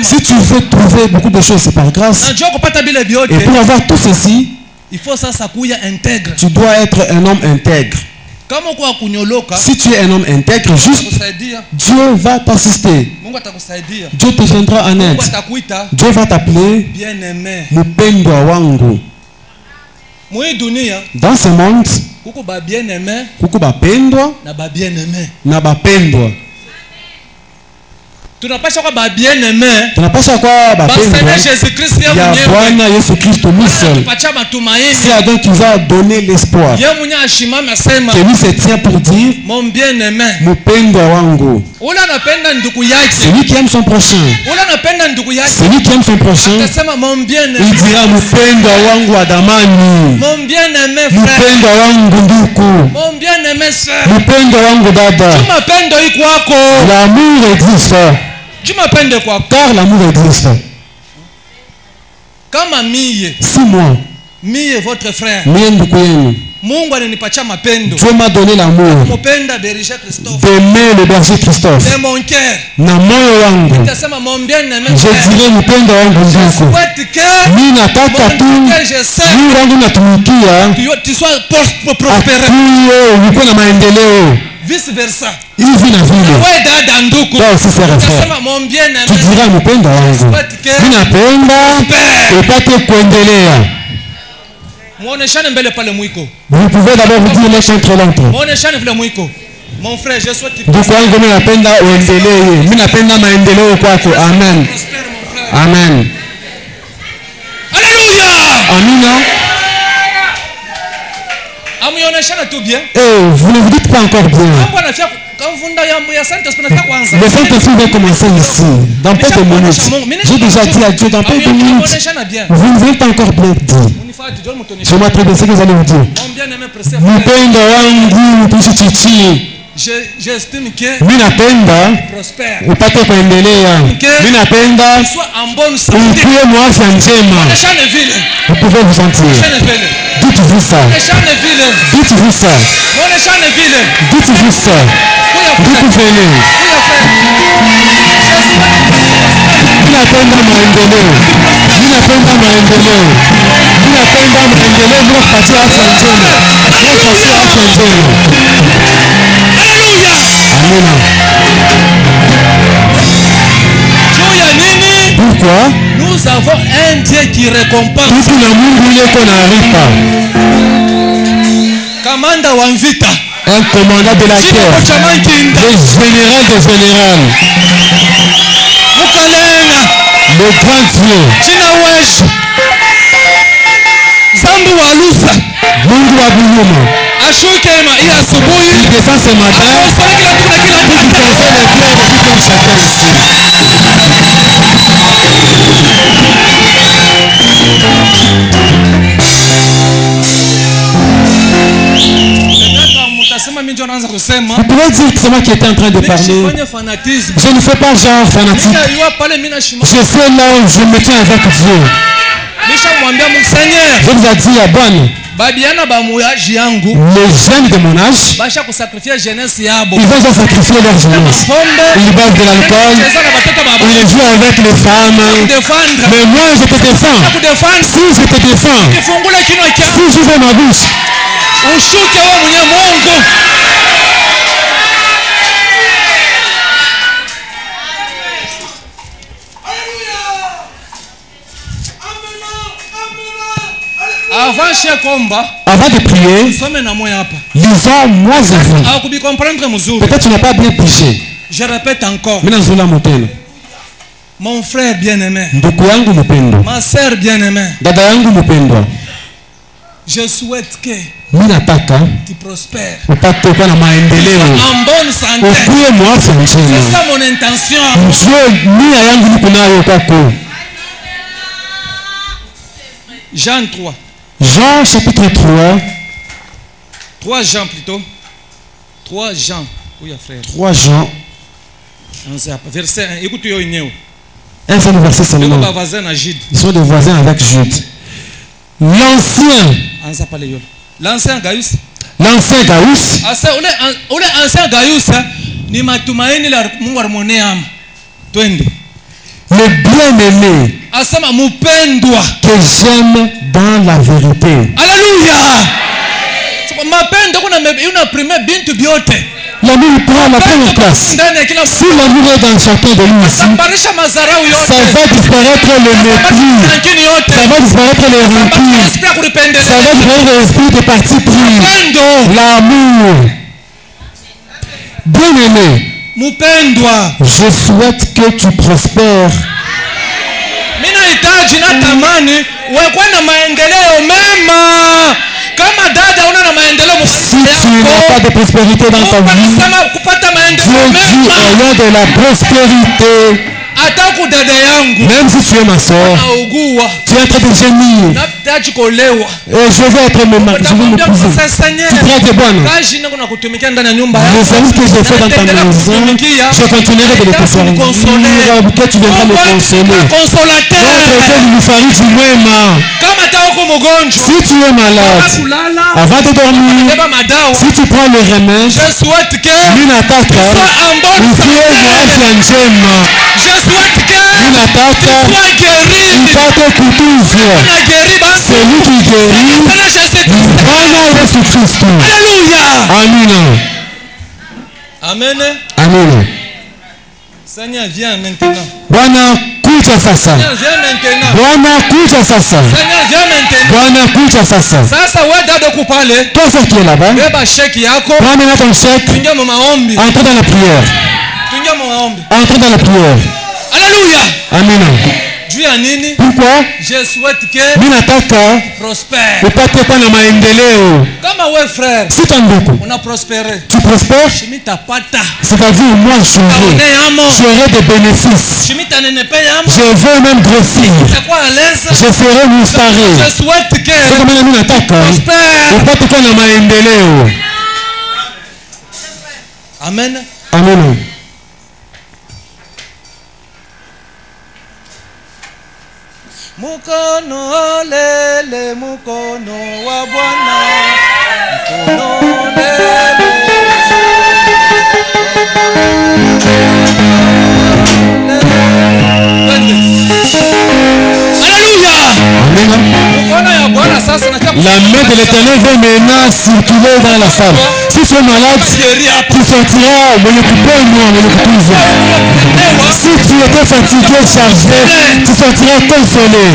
Si tu veux trouver beaucoup de choses, c'est par grâce. Et pour avoir tout ceci, il faut ça intègre. Tu dois être un homme intègre. Si tu es un homme intègre, juste, Dieu va t'assister. Dieu te viendra en aide. Dieu va t'appeler Mupendwa wangu. Dans ce monde, kuko bapendwa na bapendwa. tunapasha kwa ba bien-aimé tunapasha kwa bapendwa ya Bwana Yesu Kristo lui seul. C'est à Dieu qui nous a donné l'espoir. Que lui se tient pour dire mon bien-aimé, mpendwa wangu. Celui qui aime son prochain, celui qui aime son prochain, il dira mpendwa wangu Adamani, mpendwa wangu nduku, mpendwa wangu dada. L'amour existe. Car l'amour existe. Si moi, votre frère, Dieu m'a donné l'amour d'aimer le berger Christophe. de mon cœur, je dirais mpendwa wangu nduku, mimi nataka tu sois prospère, uko na maendeleo. Vice versa. Hivi na vile. Toi aussi frère. Tu diras mpendwa wangu, mimi napenda upate kuendelea. Muoneshane mbele pale mwiko. Vous pouvez d'abord vous dire l'un contre l'autre. Muoneshane vile mwiko. Mon frère, je souhaite ndugu wangu, mimi napenda uendelee. Mimi napenda maendeleo kwako. Amen. Amen. Alléluia. Amina. Vous ne vous dites pas encore bien. Le Saint-Esprit va commencer ici. Dans peu de minutes. J'ai déjà dit à Dieu dans peu de minutes. Vous ne vous êtes pas encore bien dit. Je m'attribue ce que vous allez vous dire. Mpendwa wangu tusichichi. J'estime que mimi napenda upate kuendelea. Mimi napenda ukuwe mwafya njema. Vous pouvez vous sentir. Dites-vous ça. Dites-vous ça. Dites-vous ça. Dites-vous venez. Mimi napenda maendeleo. Mimi napenda maendeleo. Mimi napenda maendeleo bila kupatia afya njema. Bila kupatia afya njema. Amina. Pourquoi? Nous avons un Dieu qui récompense. Kamanda wa vita. Un commandant de la guerre. Le général des généraux. Le grand Dieu. Zambu wa Lusa. Mungu wa Buluma. Il descend ce matin pour qu'il concerne les cœurs de tout un chacun ici. Vous pouvez dire que c'est moi qui étais en train de parler. Je ne fais pas genre fanatique. Je sais là où je me tiens avec Dieu. Je vous ai dit à bonne. Les jeunes de mon âge, ils vont sacrifier leur jeunesse. Ils boivent de l'alcool, ils jouent avec les femmes. Mais moi je te défends. Si je te défends, si j'ouvre ma bouche, avant de prier, lisons moi et vous. Peut-être tu n'as pas bien pigé. Je répète encore. Mon frère bien-aimé, ma sœur bien-aimée, je souhaite que tu prospères en bonne santé. C'est ça mon intention. Jean 3. Jean chapitre 3. 3 Jean plutôt. 3 Jean. Oui, frère. 3 Jean. Verset 1. Écoute, un seul verset seulement. Ils sont des voisins avec Jude. L'ancien Gaius. L'ancien Gaius. Ancien Gaius ni matumaini la Mungu armonea. Twende. Le bien-aimé que j'aime dans la vérité. Alléluia. L'amour prend la première place. Si l'amour est dans chacun de nous ici, ça va disparaître le mépris, ça va disparaître les rancunes, ça va disparaître l'esprit de parti pris. L'amour. Bien-aimé, je souhaite que que tu prospères. Mina hitaji na tamani uwe na maendeleo mema. Kama dada una na maendeleo si tu n'as pas de prospérité dans ta vie, Dieu dit ayant de la prospérité. Même si tu es ma soeur, tu es en train de gémir. Et je vais être mon mari, je vais m'épouser. Tu prends des bonnes. Les services que j'ai fait dans ta maison, je continuerai de les te servir. Que tu viendras me consoler. Notre Dieu nous farie du même. Si tu es malade, avant de dormir, si tu prends le remède, je souhaite que c'est lui qui guérit. Alléluia. Amen. Amen. Amen. Seigneur, viens maintenant. Bwana kuja sasa. Bwana kuja sasa. Bwana kuja sasa. Sasa wewe dada kupale. Toi ça qui est là-bas. Beba chèque yako. Prends ton chèque. Tuingia mu maombi. Entre dans la prière. Tuingia mu maombi. Entre dans la prière. Alléluia. Amen. Pourquoi? Je souhaite que prospère. Upate kuwa na maendeleo. Kama wewe frère, si tanduku una prospérer, tu prospères, c'est-à-dire moi j'aurai des bénéfices. Je veux même grossir. Je serai moustaré. Je souhaite que upate kuwa na maendeleo. Amen. Amen. Mukono lele, mukono wa Bwana, mukono lele. Alléluia. La main de l'Éternel va maintenant circuler dans la salle. Si tu es malade, tu sortiras. Si tu étais fatigué, chargé, tu sortiras consolé.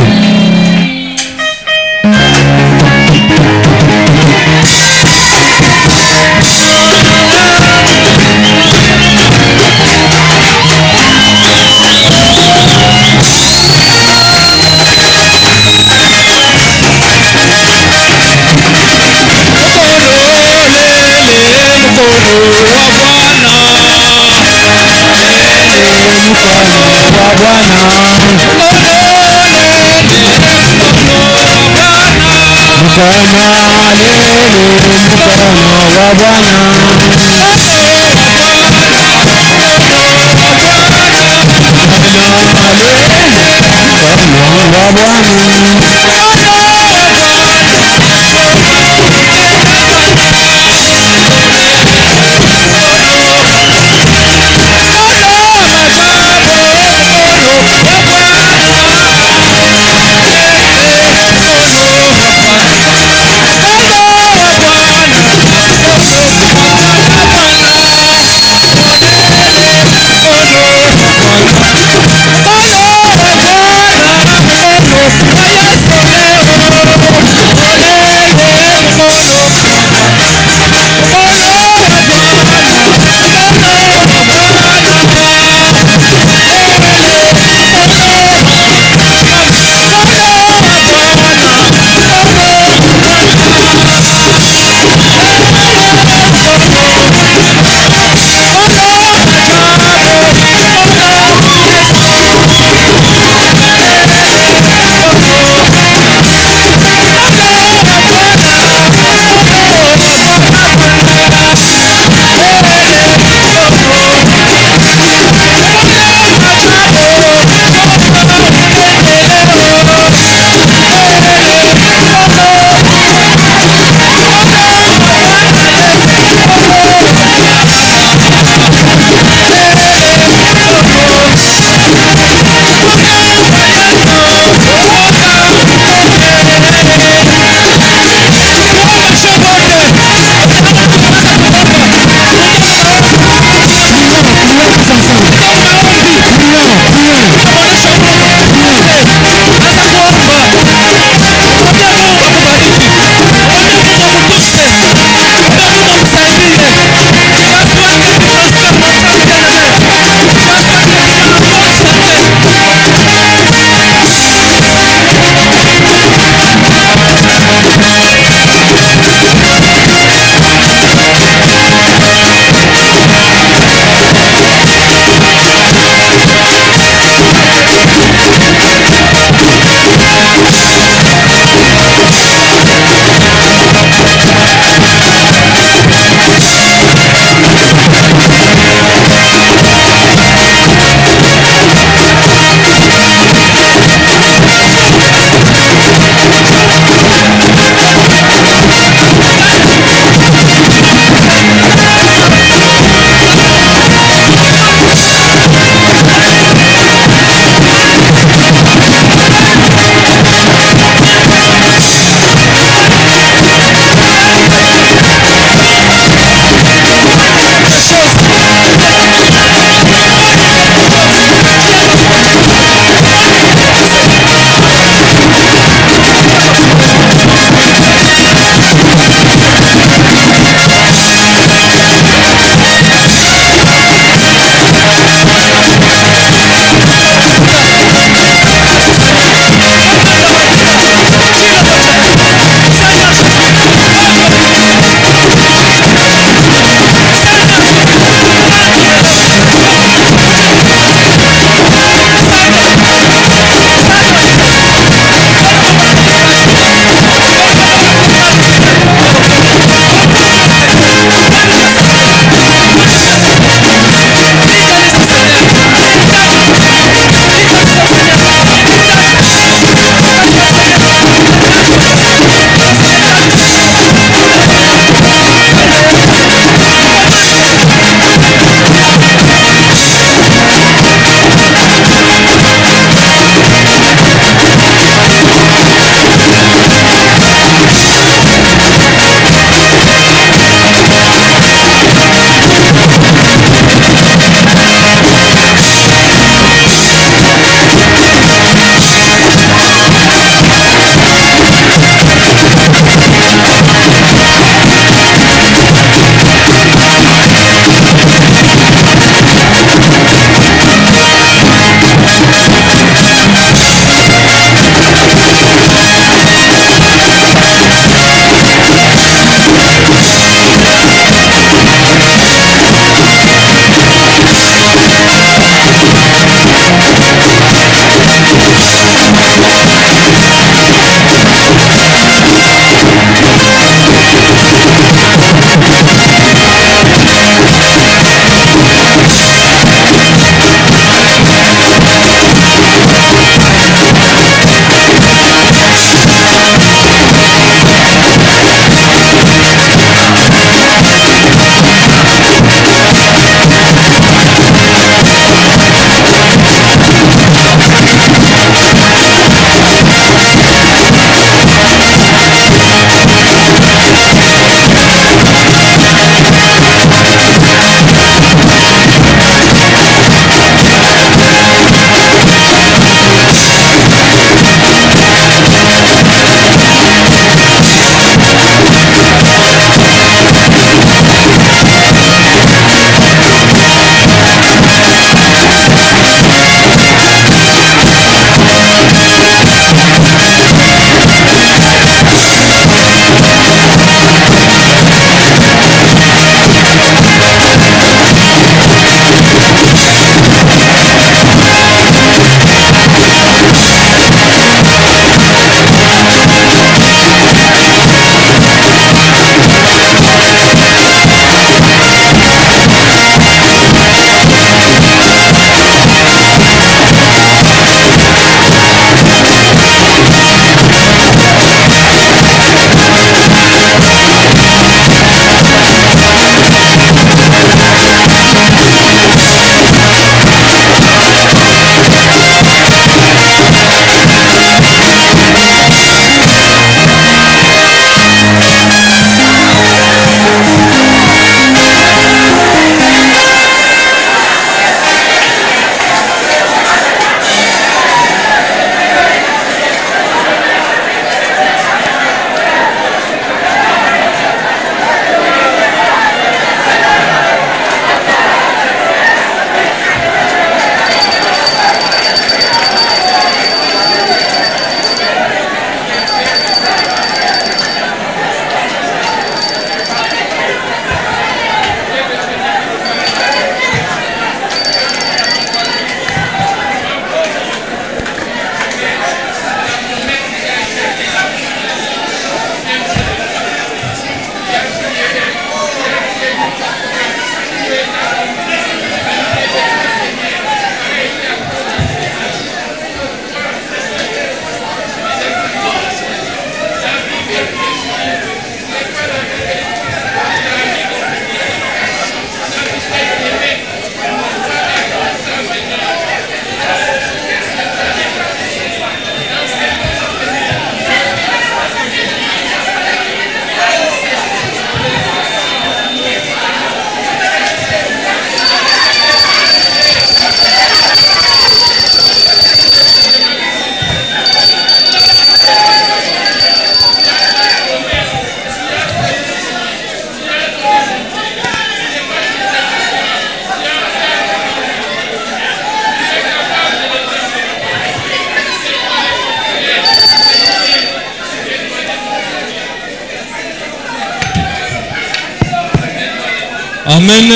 Amen.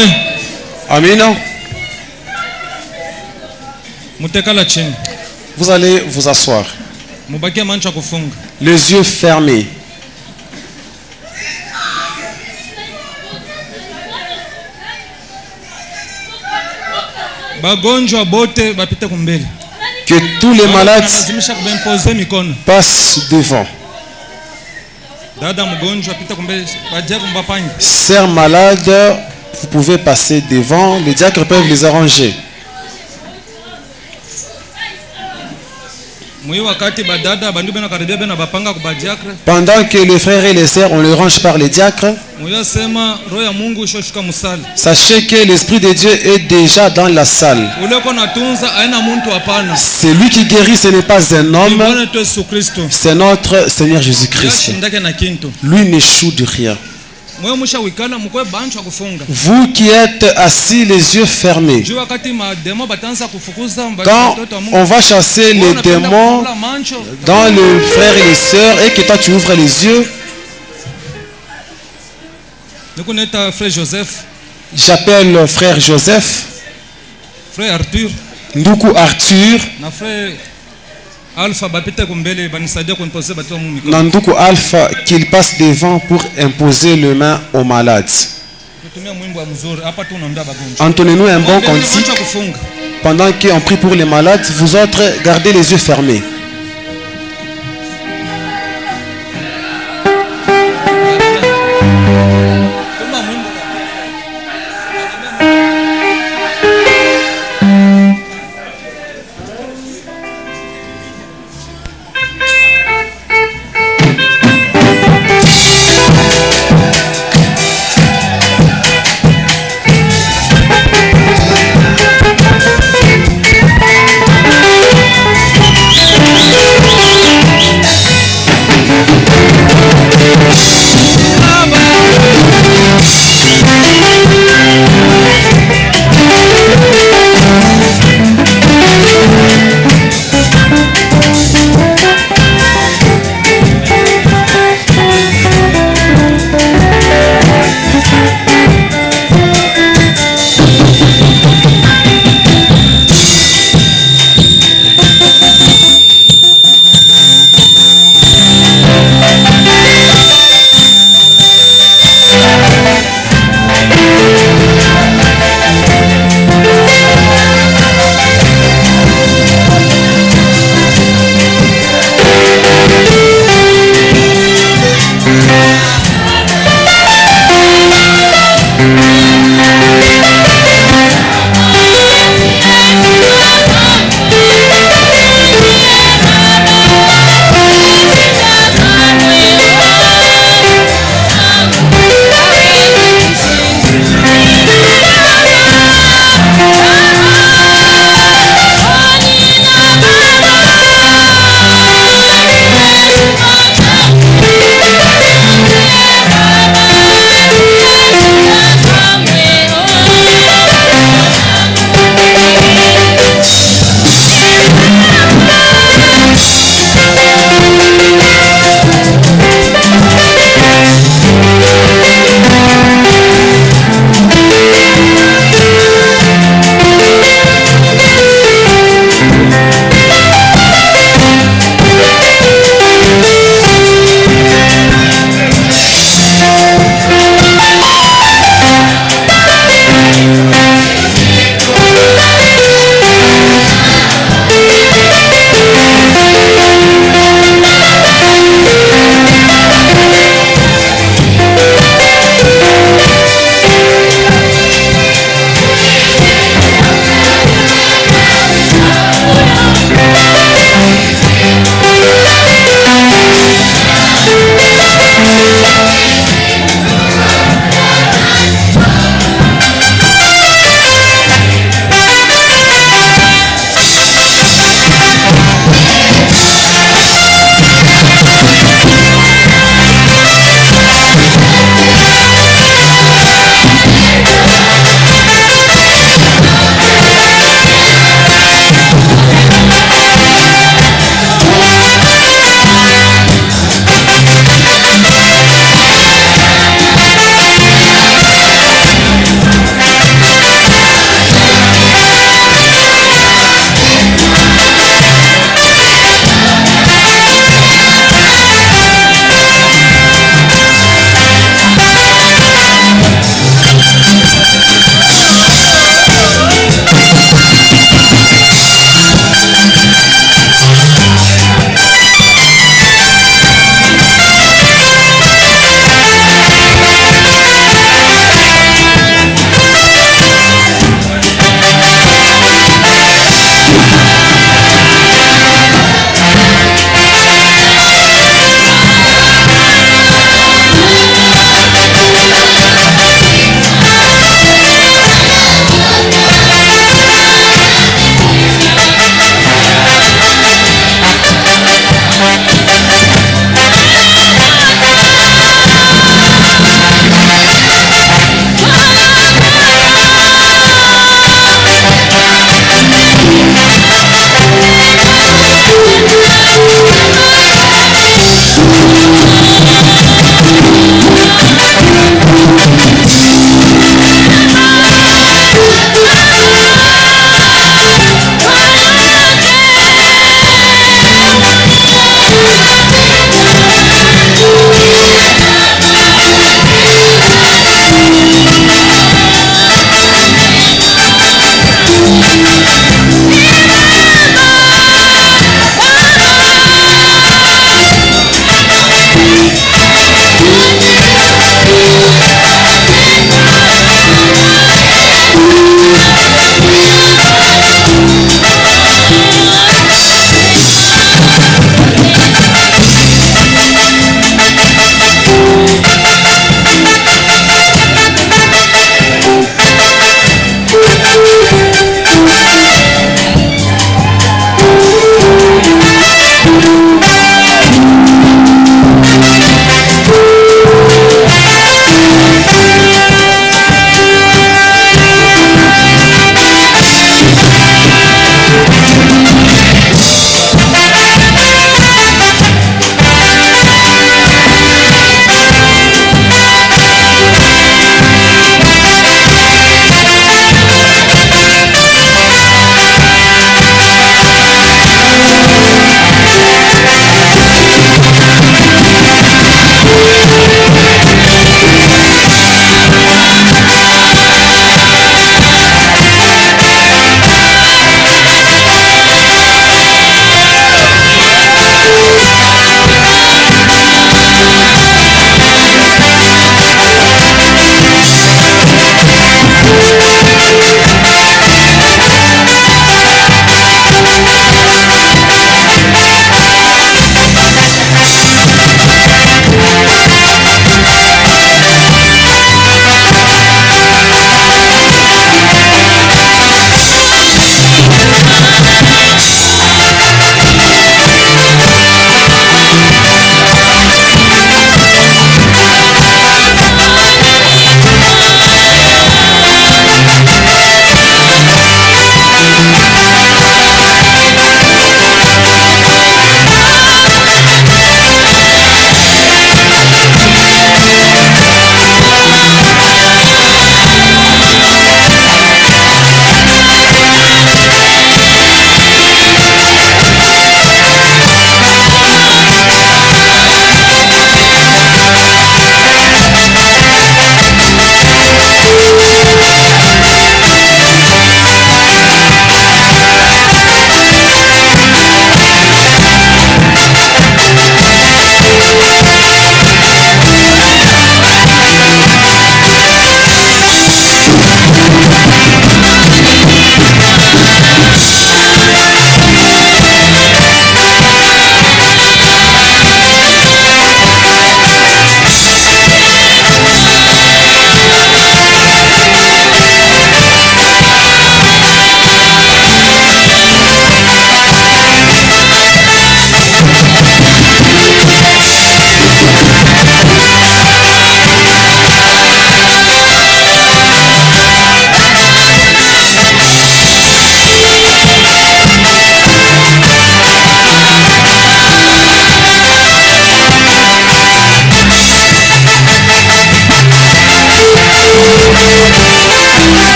Amen. Mutekala chini. Vous allez vous asseoir. Mubaki mancha kufunga. Les yeux fermés. Bagonjwa bote bapite kumbele. Que tous les malades passent devant. Sœurs malades, vous pouvez passer devant. Les diacres peuvent les arranger. Pendant que les frères et les sœurs, on les range par les diacres, sachez que l'Esprit de Dieu est déjà dans la salle. C'est lui qui guérit, ce n'est pas un homme, c'est notre Seigneur Jésus-Christ. Lui n'échoue de rien. Vous qui êtes assis les yeux fermés, quand on va chasser les démons dans les frères et les sœurs et que toi tu ouvres les yeux, j'appelle frère Joseph, frère Arthur, Ndoukou Arthur, Nandoukou Alpha, qu'il passe devant pour imposer les mains aux malades. Entonnez-nous un bon cantique. Pendant qu'on prie pour les malades, vous autres gardez les yeux fermés.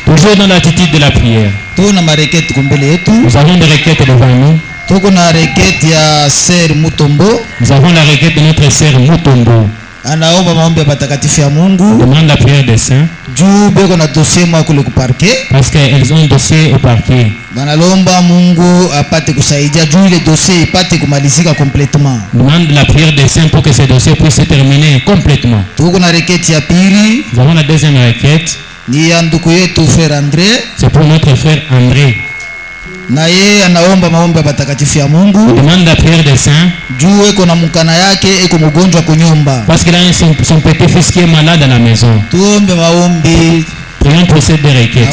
Toujours dans l'attitude de la prière. Nous avons des requêtes devant nous. Nous avons la requête de notre sœur Mutombo. Demande la prière des saints. Parce qu'elles ont un dossier au parquet. Demande la prière des saints pour que ce dossier puisse se terminer complètement. Nous avons la deuxième requête. C'est pour notre frère André. Demande la prière des saints. Parce qu'il a son petit-fils qui est malade à la maison. Prions pour ces deux requêtes.